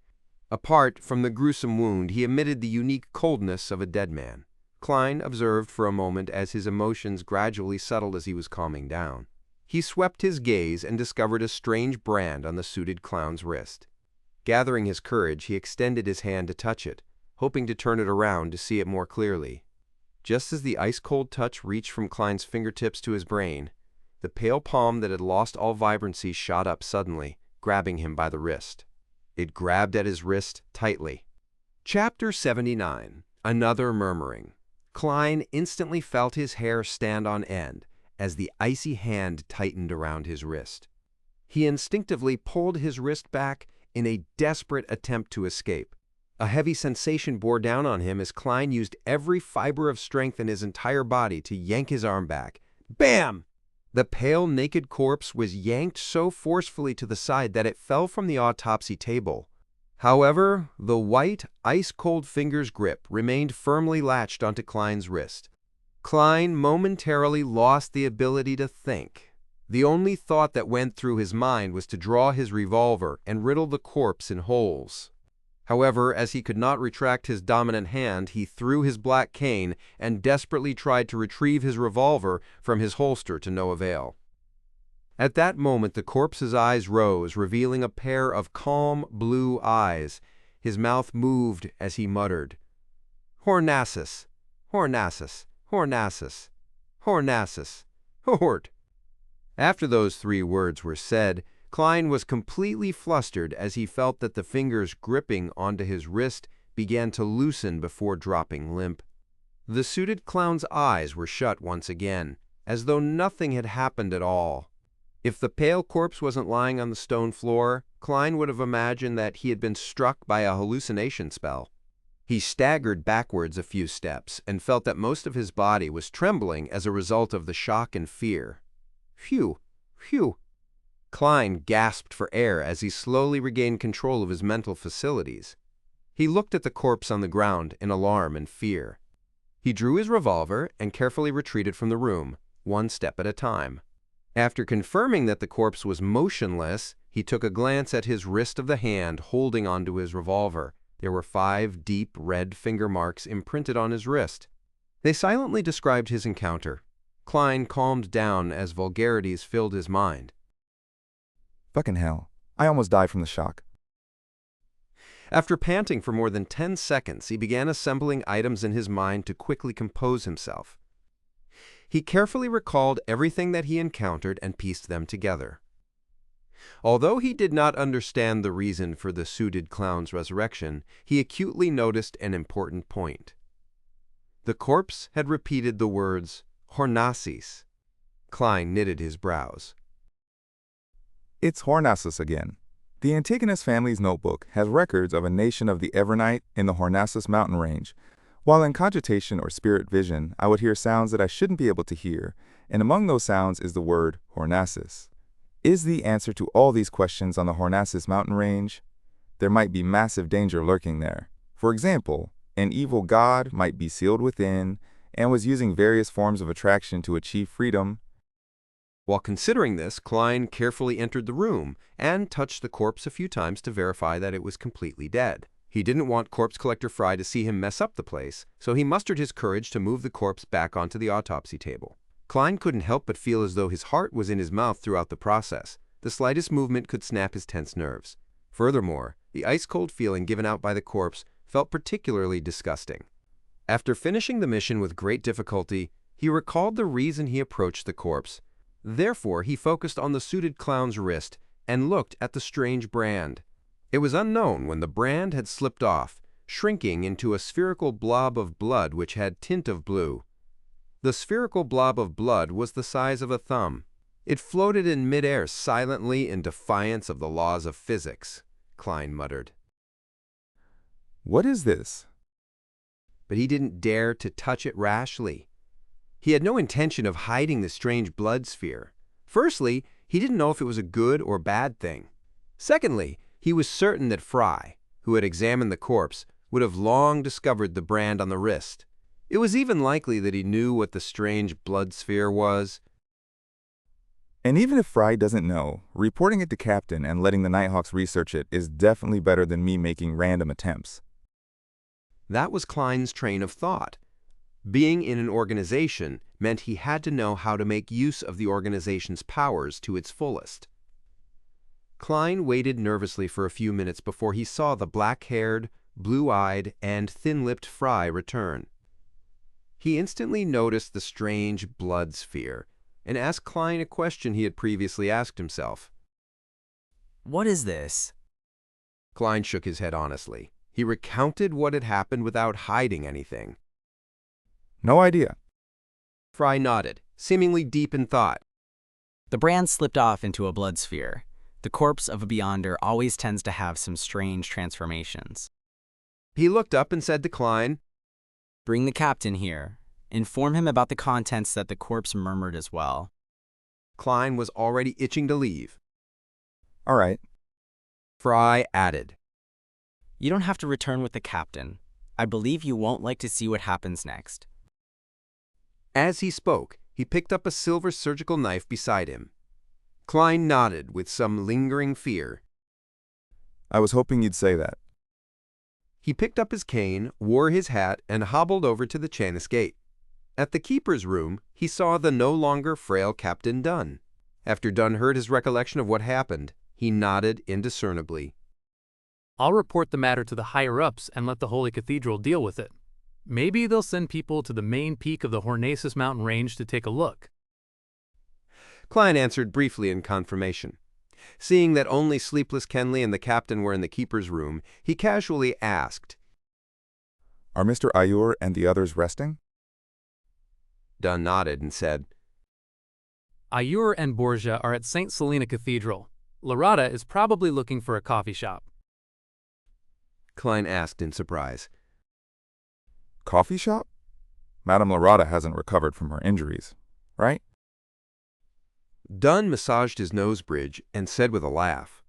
Apart from the gruesome wound, he emitted the unique coldness of a dead man. Klein observed for a moment as his emotions gradually settled as he was calming down. He swept his gaze and discovered a strange brand on the suited clown's wrist. Gathering his courage, he extended his hand to touch it, hoping to turn it around to see it more clearly. Just as the ice-cold touch reached from Klein's fingertips to his brain, the pale palm that had lost all vibrancy shot up suddenly, grabbing him by the wrist. It grabbed at his wrist tightly. Chapter 79. Another Murmuring. Klein instantly felt his hair stand on end as the icy hand tightened around his wrist. He instinctively pulled his wrist back in a desperate attempt to escape. A heavy sensation bore down on him as Klein used every fiber of strength in his entire body to yank his arm back. Bam! The pale, naked corpse was yanked so forcefully to the side that it fell from the autopsy table. However, the white, ice-cold finger's grip remained firmly latched onto Klein's wrist. Klein momentarily lost the ability to think. The only thought that went through his mind was to draw his revolver and riddle the corpse in holes. However, as he could not retract his dominant hand, he threw his black cane and desperately tried to retrieve his revolver from his holster to no avail. At that moment, the corpse's eyes rose, revealing a pair of calm blue eyes. His mouth moved as he muttered, "Hornassus, Hornassus, Hornassus, Hornassus, Hort." After those 3 words were said, Klein was completely flustered as he felt that the fingers gripping onto his wrist began to loosen before dropping limp. The suited clown's eyes were shut once again, as though nothing had happened at all. If the pale corpse wasn't lying on the stone floor, Klein would have imagined that he had been struck by a hallucination spell. He staggered backwards a few steps and felt that most of his body was trembling as a result of the shock and fear. Phew, phew. Klein gasped for air as he slowly regained control of his mental facilities. He looked at the corpse on the ground in alarm and fear. He drew his revolver and carefully retreated from the room, one step at a time. After confirming that the corpse was motionless, he took a glance at his wrist of the hand holding onto his revolver. There were 5 deep red finger marks imprinted on his wrist. They silently described his encounter. Klein calmed down as vulgarities filled his mind. Fucking hell. I almost died from the shock. After panting for more than 10 seconds, he began assembling items in his mind to quickly compose himself. He carefully recalled everything that he encountered and pieced them together. Although he did not understand the reason for the suited clown's resurrection, he acutely noticed an important point. The corpse had repeated the words, "Hornassus." Klein knitted his brows. It's Hornassus again. The Antigonus family's notebook has records of a nation of the Evernight in the Hornassus mountain range. While in cogitation or spirit vision, I would hear sounds that I shouldn't be able to hear, and among those sounds is the word Hornassus. Is the answer to all these questions on the Hornassus mountain range? There might be massive danger lurking there. For example, an evil god might be sealed within and was using various forms of attraction to achieve freedom. While considering this, Klein carefully entered the room and touched the corpse a few times to verify that it was completely dead. He didn't want corpse collector Fry to see him mess up the place, so he mustered his courage to move the corpse back onto the autopsy table. Klein couldn't help but feel as though his heart was in his mouth throughout the process. The slightest movement could snap his tense nerves. Furthermore, the ice-cold feeling given out by the corpse felt particularly disgusting. After finishing the mission with great difficulty, he recalled the reason he approached the corpse. Therefore, he focused on the suited clown's wrist and looked at the strange brand. It was unknown when the brand had slipped off, shrinking into a spherical blob of blood which had tint of blue. The spherical blob of blood was the size of a thumb. It floated in midair silently in defiance of the laws of physics, Klein muttered. What is this? But he didn't dare to touch it rashly. He had no intention of hiding the strange blood sphere. Firstly, he didn't know if it was a good or bad thing. Secondly, he was certain that Fry, who had examined the corpse, would have long discovered the brand on the wrist. It was even likely that he knew what the strange blood sphere was. And even if Fry doesn't know, reporting it to Captain and letting the Nighthawks research it is definitely better than me making random attempts. That was Klein's train of thought. Being in an organization meant he had to know how to make use of the organization's powers to its fullest. Klein waited nervously for a few minutes before he saw the black-haired, blue-eyed, and thin-lipped Fry return. He instantly noticed the strange blood sphere and asked Klein a question he had previously asked himself. What is this? Klein shook his head honestly. He recounted what had happened without hiding anything. No idea. Fry nodded, seemingly deep in thought. The brand slipped off into a blood sphere. The corpse of a Beyonder always tends to have some strange transformations. He looked up and said to Klein, Bring the captain here. Inform him about the contents that the corpse murmured as well. Klein was already itching to leave. All right. Fry added, You don't have to return with the captain. I believe you won't like to see what happens next. As he spoke, he picked up a silver surgical knife beside him. Klein nodded with some lingering fear. I was hoping you'd say that. He picked up his cane, wore his hat, and hobbled over to the Chanis gate. At the keeper's room, he saw the no longer frail Captain Dunn. After Dunn heard his recollection of what happened, he nodded indiscernibly. I'll report the matter to the higher-ups and let the Holy Cathedral deal with it. Maybe they'll send people to the main peak of the Hornaces mountain range to take a look. Klein answered briefly in confirmation. Seeing that only Sleepless Kenley and the captain were in the keeper's room, he casually asked, Are Mr. Ayur and the others resting? Dunn nodded and said, Ayur and Borgia are at St. Selena Cathedral. Larada is probably looking for a coffee shop. Klein asked in surprise. Coffee shop? Madame Larada hasn't recovered from her injuries, right? Dunn massaged his nose bridge and said with a laugh,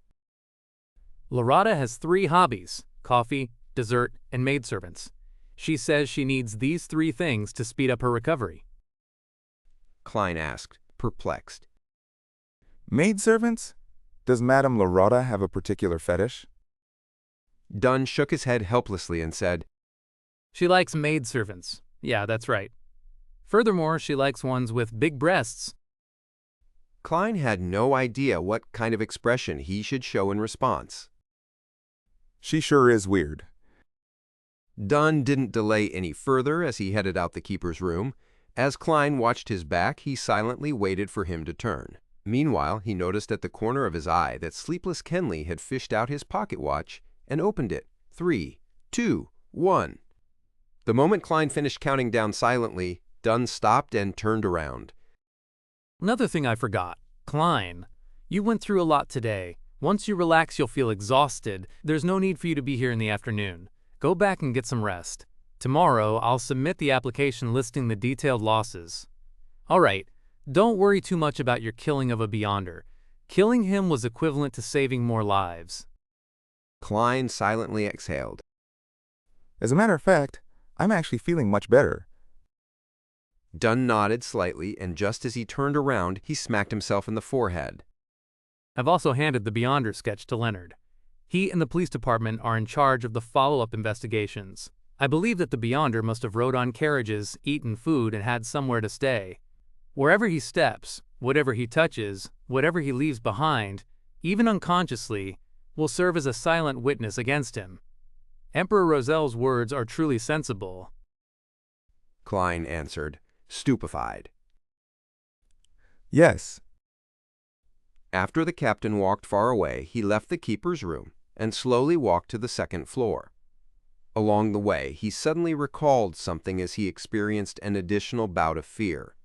Larada has 3 hobbies: coffee, dessert, and maidservants. She says she needs these 3 things to speed up her recovery. Klein asked, perplexed. Maidservants? Does Madame Larada have a particular fetish? Dunn shook his head helplessly and said, She likes maidservants. Yeah, that's right. Furthermore, she likes ones with big breasts. Klein had no idea what kind of expression he should show in response. She sure is weird. Dunn didn't delay any further as he headed out the keeper's room. As Klein watched his back, he silently waited for him to turn. Meanwhile, he noticed at the corner of his eye that Sleepless Kenley had fished out his pocket watch and opened it. 3, 2, 1. The moment Klein finished counting down silently, Dunn stopped and turned around. Another thing I forgot. Klein, you went through a lot today. Once you relax, you'll feel exhausted. There's no need for you to be here in the afternoon. Go back and get some rest. Tomorrow, I'll submit the application listing the detailed losses. All right, don't worry too much about your killing of a Beyonder. Killing him was equivalent to saving more lives. Klein silently exhaled. As a matter of fact, I'm actually feeling much better. Dunn nodded slightly, and just as he turned around, he smacked himself in the forehead. I've also handed the Beyonder sketch to Leonard. He and the police department are in charge of the follow-up investigations. I believe that the Beyonder must have rode on carriages, eaten food, and had somewhere to stay. Wherever he steps, whatever he touches, whatever he leaves behind, even unconsciously, will serve as a silent witness against him. Emperor Rozel's words are truly sensible. Klein answered, stupefied. Yes. After the captain walked far away, he left the keeper's room and slowly walked to the 2nd floor. Along the way, he suddenly recalled something as he experienced an additional bout of fear.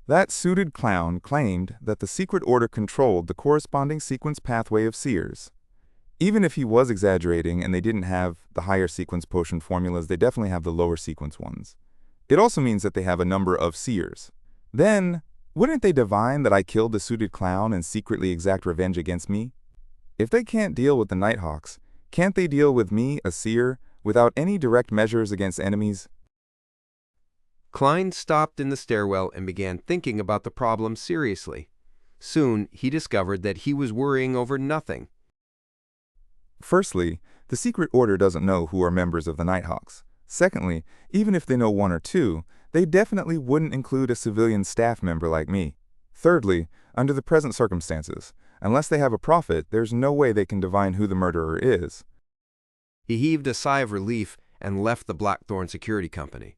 That suited clown claimed that the secret order controlled the corresponding sequence pathway of seers. Even if he was exaggerating and they didn't have the higher sequence potion formulas, they definitely have the lower sequence ones. It also means that they have a number of seers. Then, wouldn't they divine that I killed the suited clown and secretly exact revenge against me? If they can't deal with the Nighthawks, can't they deal with me, a seer, without any direct measures against enemies? Klein stopped in the stairwell and began thinking about the problem seriously. Soon, he discovered that he was worrying over nothing. Firstly, the secret order doesn't know who are members of the Nighthawks. Secondly, even if they know 1 or 2, they definitely wouldn't include a civilian staff member like me. Thirdly, under the present circumstances, unless they have a prophet, there's no way they can divine who the murderer is. He heaved a sigh of relief and left the Blackthorn Security Company.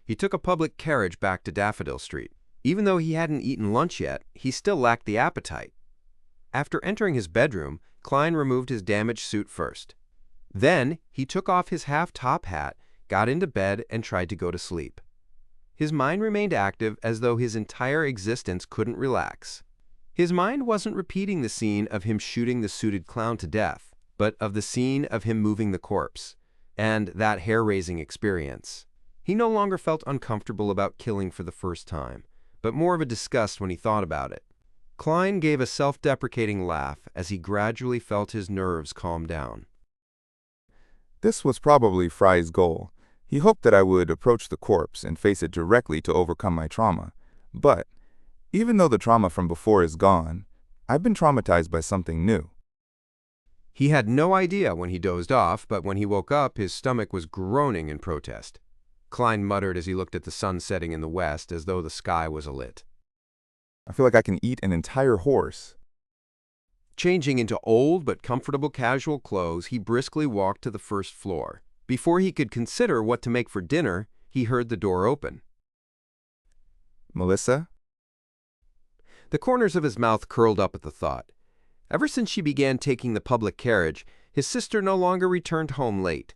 He took a public carriage back to Daffodil Street. Even though he hadn't eaten lunch yet, he still lacked the appetite. After entering his bedroom, Klein removed his damaged suit first. Then, he took off his half-top hat, got into bed, and tried to go to sleep. His mind remained active as though his entire existence couldn't relax. His mind wasn't repeating the scene of him shooting the suited clown to death, but of the scene of him moving the corpse, and that hair-raising experience. He no longer felt uncomfortable about killing for the first time, but more of a disgust when he thought about it. Klein gave a self-deprecating laugh as he gradually felt his nerves calm down. This was probably Fry's goal. He hoped that I would approach the corpse and face it directly to overcome my trauma. But, even though the trauma from before is gone, I've been traumatized by something new. He had no idea when he dozed off, but when he woke up, his stomach was groaning in protest. Klein muttered as he looked at the sun setting in the west, as though the sky was alit. I feel like I can eat an entire horse. Changing into old but comfortable casual clothes, he briskly walked to the first floor. Before he could consider what to make for dinner, he heard the door open. Melissa? The corners of his mouth curled up at the thought. Ever since she began taking the public carriage, his sister no longer returned home late.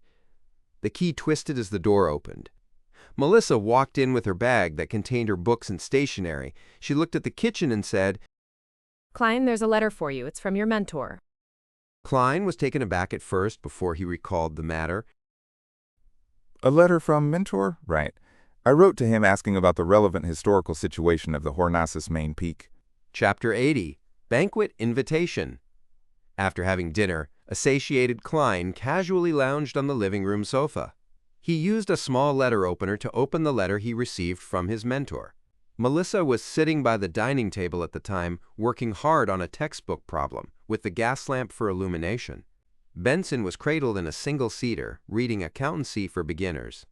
The key twisted as the door opened. Melissa walked in with her bag that contained her books and stationery. She looked at the kitchen and said, Klein, there's a letter for you. It's from your mentor. Klein was taken aback at first before he recalled the matter. A letter from Mentor? Right. I wrote to him asking about the relevant historical situation of the Hornassus main peak. Chapter 80. Banquet Invitation. After having dinner, a satiated Klein casually lounged on the living room sofa. He used a small letter opener to open the letter he received from his mentor. Melissa was sitting by the dining table at the time, working hard on a textbook problem, with the gas lamp for illumination. Benson was cradled in a single-seater, reading Accountancy for Beginners.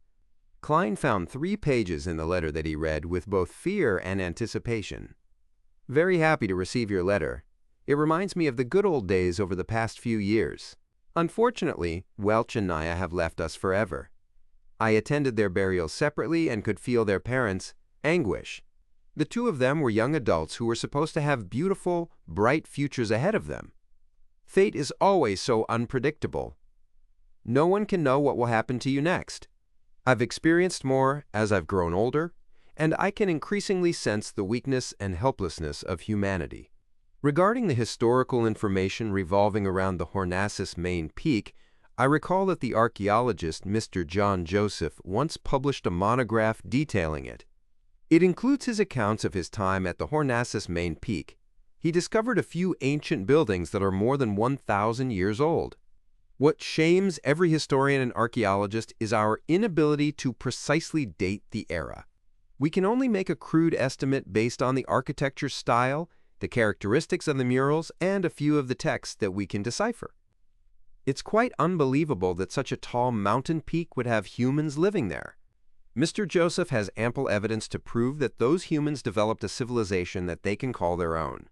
Klein found 3 pages in the letter that he read with both fear and anticipation. Very happy to receive your letter. It reminds me of the good old days over the past few years. Unfortunately, Welch and Naya have left us forever. I attended their burials separately and could feel their parents' anguish. The 2 of them were young adults who were supposed to have beautiful, bright futures ahead of them. Fate is always so unpredictable. No one can know what will happen to you next. I've experienced more as I've grown older, and I can increasingly sense the weakness and helplessness of humanity. Regarding the historical information revolving around the Hornassus main peak, I recall that the archaeologist Mr. John Joseph once published a monograph detailing it. It includes his accounts of his time at the Hornassus main peak. He discovered a few ancient buildings that are more than 1,000 years old. What shames every historian and archaeologist is our inability to precisely date the era. We can only make a crude estimate based on the architecture style, the characteristics of the murals, and a few of the texts that we can decipher. It's quite unbelievable that such a tall mountain peak would have humans living there. Mr. Joseph has ample evidence to prove that those humans developed a civilization that they can call their own.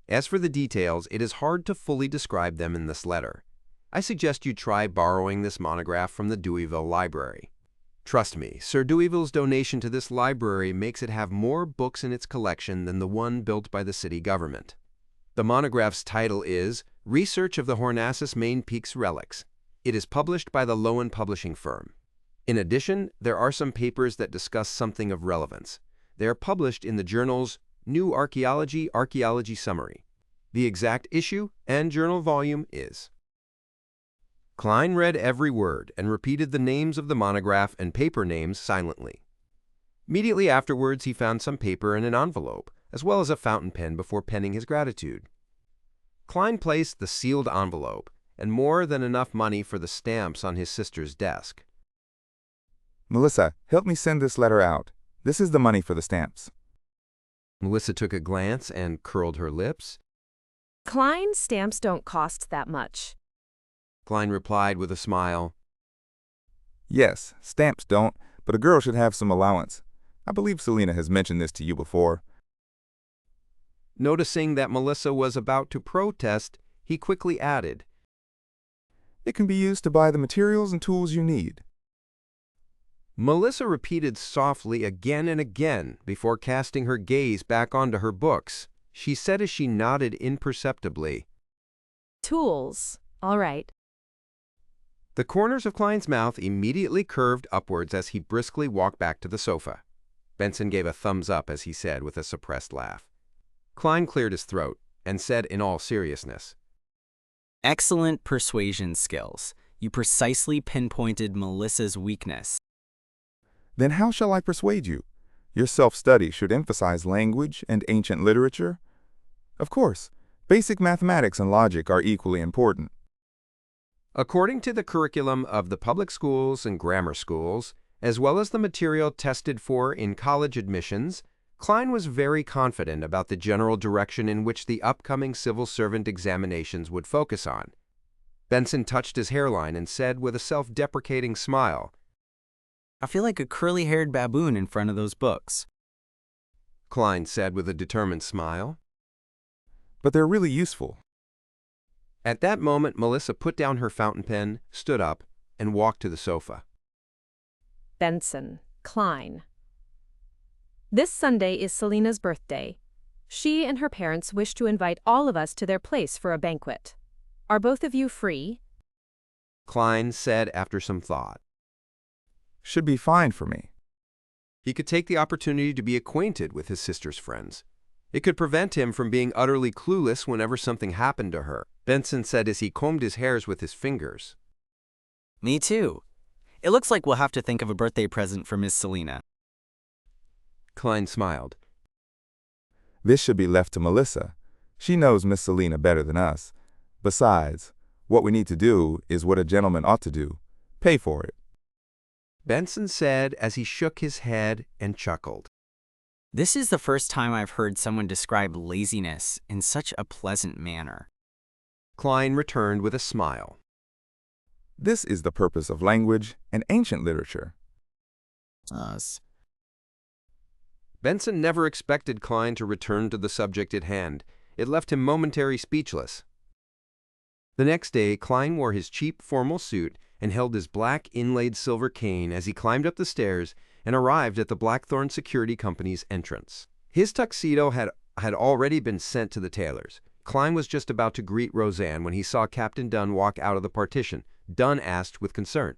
As for the details, it is hard to fully describe them in this letter. I suggest you try borrowing this monograph from the Deweyville Library. Trust me, Sir Deweyville's donation to this library makes it have more books in its collection than the one built by the city government. The monograph's title is Research of the Hornassus Main Peak's Relics. It is published by the Lowen Publishing Firm. In addition, there are some papers that discuss something of relevance. They are published in the journals New Archaeology, Archaeology Summary. The exact issue and journal volume is. Klein read every word and repeated the names of the monograph and paper names silently. Immediately afterwards, he found some paper in an envelope, as well as a fountain pen before penning his gratitude. Klein placed the sealed envelope and more than enough money for the stamps on his sister's desk. Melissa, help me send this letter out. This is the money for the stamps. Melissa took a glance and curled her lips. Klein, stamps don't cost that much. Klein replied with a smile. Yes, stamps don't, but a girl should have some allowance. I believe Selena has mentioned this to you before. Noticing that Melissa was about to protest, he quickly added, It can be used to buy the materials and tools you need. Melissa repeated softly again and again before casting her gaze back onto her books. She said as she nodded imperceptibly, Tools. All right. The corners of Klein's mouth immediately curved upwards as he briskly walked back to the sofa. Benson gave a thumbs up as he said with a suppressed laugh. Klein cleared his throat and said in all seriousness, Excellent persuasion skills. You precisely pinpointed Melissa's weakness. Then how shall I persuade you? Your self-study should emphasize language and ancient literature. Of course, basic mathematics and logic are equally important. According to the curriculum of the public schools and grammar schools, as well as the material tested for in college admissions, Klein was very confident about the general direction in which the upcoming civil servant examinations would focus on. Benson touched his hairline and said with a self-deprecating smile, I feel like a curly-haired baboon in front of those books. Klein said with a determined smile. But they're really useful. At that moment, Melissa put down her fountain pen, stood up, and walked to the sofa. Benson, Klein. This Sunday is Selena's birthday. She and her parents wish to invite all of us to their place for a banquet. Are both of you free? Klein said after some thought. Should be fine for me. He could take the opportunity to be acquainted with his sister's friends. It could prevent him from being utterly clueless whenever something happened to her, Benson said as he combed his hairs with his fingers. Me too. It looks like we'll have to think of a birthday present for Miss Selena. Klein smiled. This should be left to Melissa. She knows Miss Selena better than us. Besides, what we need to do is what a gentleman ought to do. Pay for it. Benson said as he shook his head and chuckled. This is the first time I've heard someone describe laziness in such a pleasant manner. Klein returned with a smile. This is the purpose of language and ancient literature. Us. Benson never expected Klein to return to the subject at hand. It left him momentarily speechless. The next day, Klein wore his cheap formal suit and held his black inlaid silver cane as he climbed up the stairs and arrived at the Blackthorn Security Company's entrance. His tuxedo had already been sent to the tailor's. Klein was just about to greet Roseanne when he saw Captain Dunn walk out of the partition. Dunn asked with concern.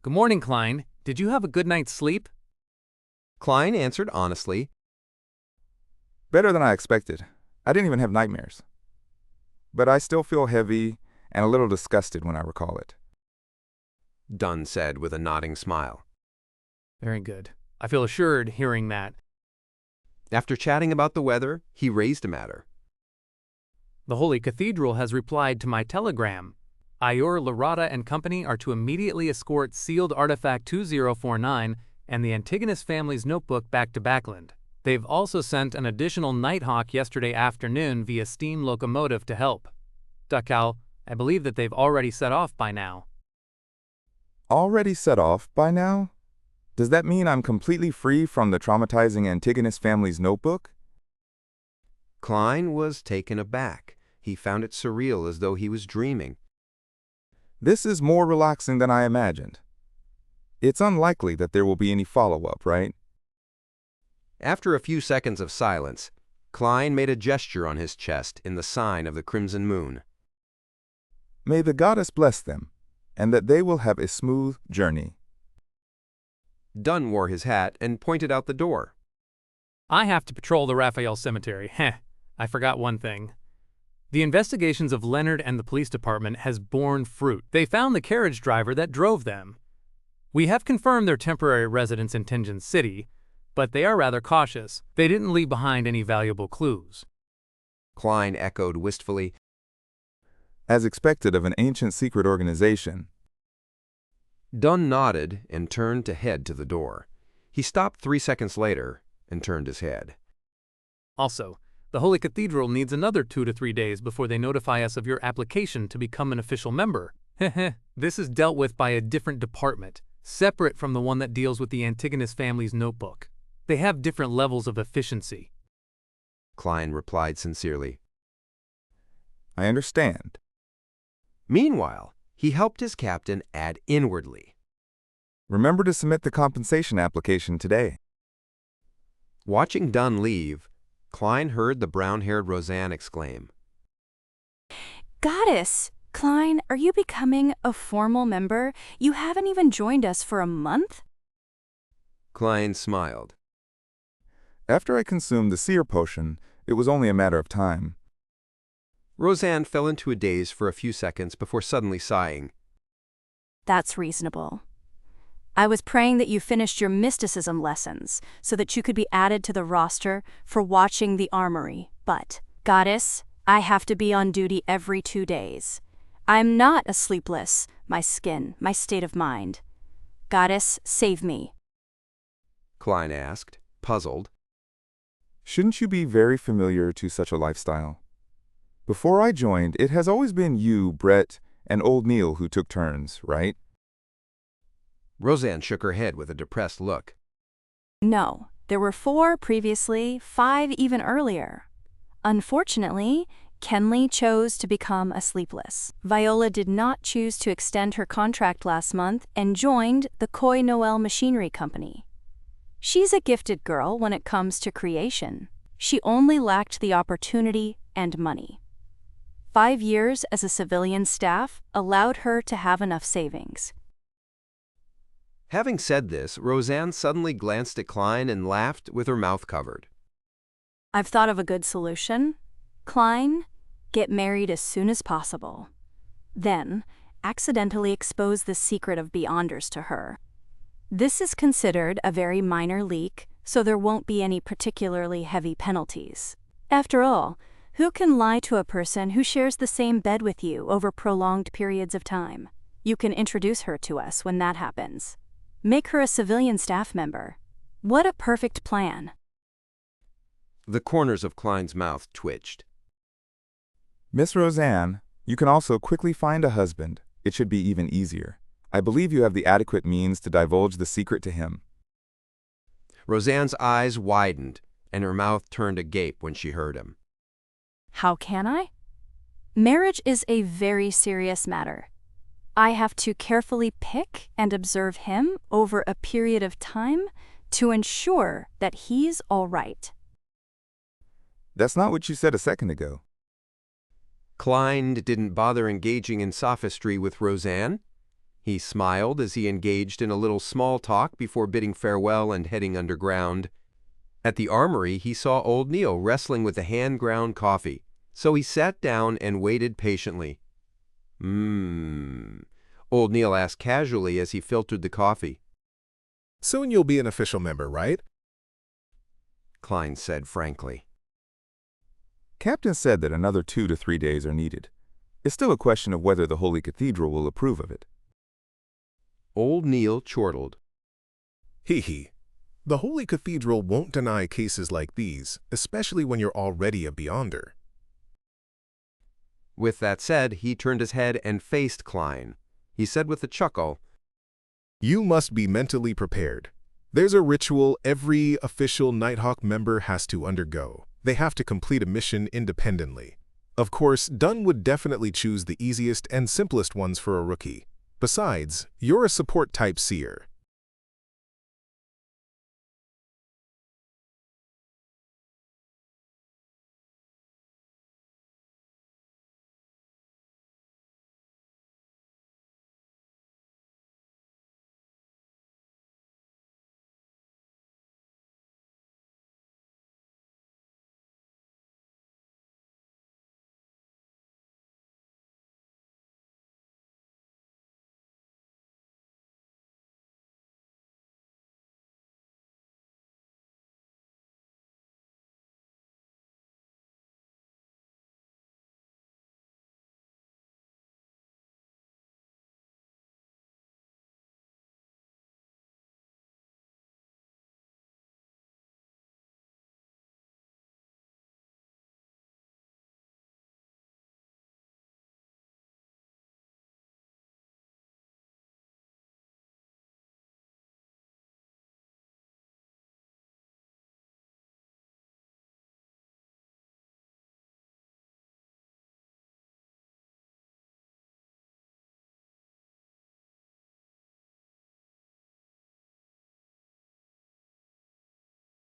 Good morning, Klein. Did you have a good night's sleep? Klein answered honestly. Better than I expected. I didn't even have nightmares. But I still feel heavy and a little disgusted when I recall it. Dunn said with a nodding smile. Very good. I feel assured hearing that. After chatting about the weather, he raised a matter. The Holy Cathedral has replied to my telegram. Ior Larata and Company are to immediately escort sealed artifact 2049 and the Antigonus family's notebook back to Backland. They've also sent an additional Nighthawk yesterday afternoon via steam locomotive to help. Dakal, I believe that they've already set off by now. Already set off by now? Does that mean I'm completely free from the traumatizing Antigonus family's notebook? Klein was taken aback. He found it surreal, as though he was dreaming. This is more relaxing than I imagined. It's unlikely that there will be any follow-up, right? After a few seconds of silence, Klein made a gesture on his chest in the sign of the crimson moon. May the goddess bless them, and that they will have a smooth journey. Dunn wore his hat and pointed out the door. I have to patrol the Raphael Cemetery. Heh, I forgot one thing. The investigations of Leonard and the police department has borne fruit. They found the carriage driver that drove them. We have confirmed their temporary residence in Tinjin City, but they are rather cautious. They didn't leave behind any valuable clues. Klein echoed wistfully. As expected of an ancient secret organization. Dunn nodded and turned to head to the door. He stopped 3 seconds later and turned his head. Also, the Holy Cathedral needs another 2 to 3 days before they notify us of your application to become an official member. This is dealt with by a different department, separate from the one that deals with the Antigonus family's notebook. They have different levels of efficiency. Klein replied sincerely. I understand. Meanwhile, he helped his captain add inwardly. Remember to submit the compensation application today. Watching Dunn leave, Klein heard the brown-haired Roseanne exclaim. Goddess! Klein, are you becoming a formal member? You haven't even joined us for a month? Klein smiled. After I consumed the seer potion, it was only a matter of time. Roseanne fell into a daze for a few seconds before suddenly sighing. That's reasonable. I was praying that you finished your mysticism lessons so that you could be added to the roster for watching the armory. But, Goddess, I have to be on duty every 2 days. I'm not a sleepless, my skin, my state of mind. Goddess, save me. Klein asked, puzzled. Shouldn't you be very familiar to such a lifestyle? Before I joined, it has always been you, Brett, and old Neil who took turns, right? Roseanne shook her head with a depressed look. No, there were 4 previously, 5 even earlier. Unfortunately, Kenley chose to become a sleepless. Viola did not choose to extend her contract last month and joined the Coy Noel Machinery Company. She's a gifted girl when it comes to creation. She only lacked the opportunity and money. 5 years as a civilian staff allowed her to have enough savings. Having said this, Roseanne suddenly glanced at Klein and laughed with her mouth covered. I've thought of a good solution. Klein, get married as soon as possible. Then, accidentally expose the secret of Beyonders to her. This is considered a very minor leak, so there won't be any particularly heavy penalties. After all, who can lie to a person who shares the same bed with you over prolonged periods of time? You can introduce her to us when that happens. Make her a civilian staff member. What a perfect plan. The corners of Klein's mouth twitched. Miss Roseanne, you can also quickly find a husband. It should be even easier. I believe you have the adequate means to divulge the secret to him. Roseanne's eyes widened, and her mouth turned agape when she heard him. How can I? Marriage is a very serious matter. I have to carefully pick and observe him over a period of time to ensure that he's all right. That's not what you said a second ago. Klein didn't bother engaging in sophistry with Roseanne. He smiled as he engaged in a little small talk before bidding farewell and heading underground. At the armory, he saw old Neil wrestling with the hand-ground coffee, so he sat down and waited patiently. Old Neil asked casually as he filtered the coffee. Soon you'll be an official member, right? Klein said frankly. Captain said that another 2 to 3 days are needed. It's still a question of whether the Holy Cathedral will approve of it. Old Neil chortled. Hee. The Holy Cathedral won't deny cases like these, especially when you're already a Beyonder. With that said, he turned his head and faced Klein. He said with a chuckle, You must be mentally prepared. There's a ritual every official Nighthawk member has to undergo. They have to complete a mission independently. Of course, Dunn would definitely choose the easiest and simplest ones for a rookie. Besides, you're a support-type seer.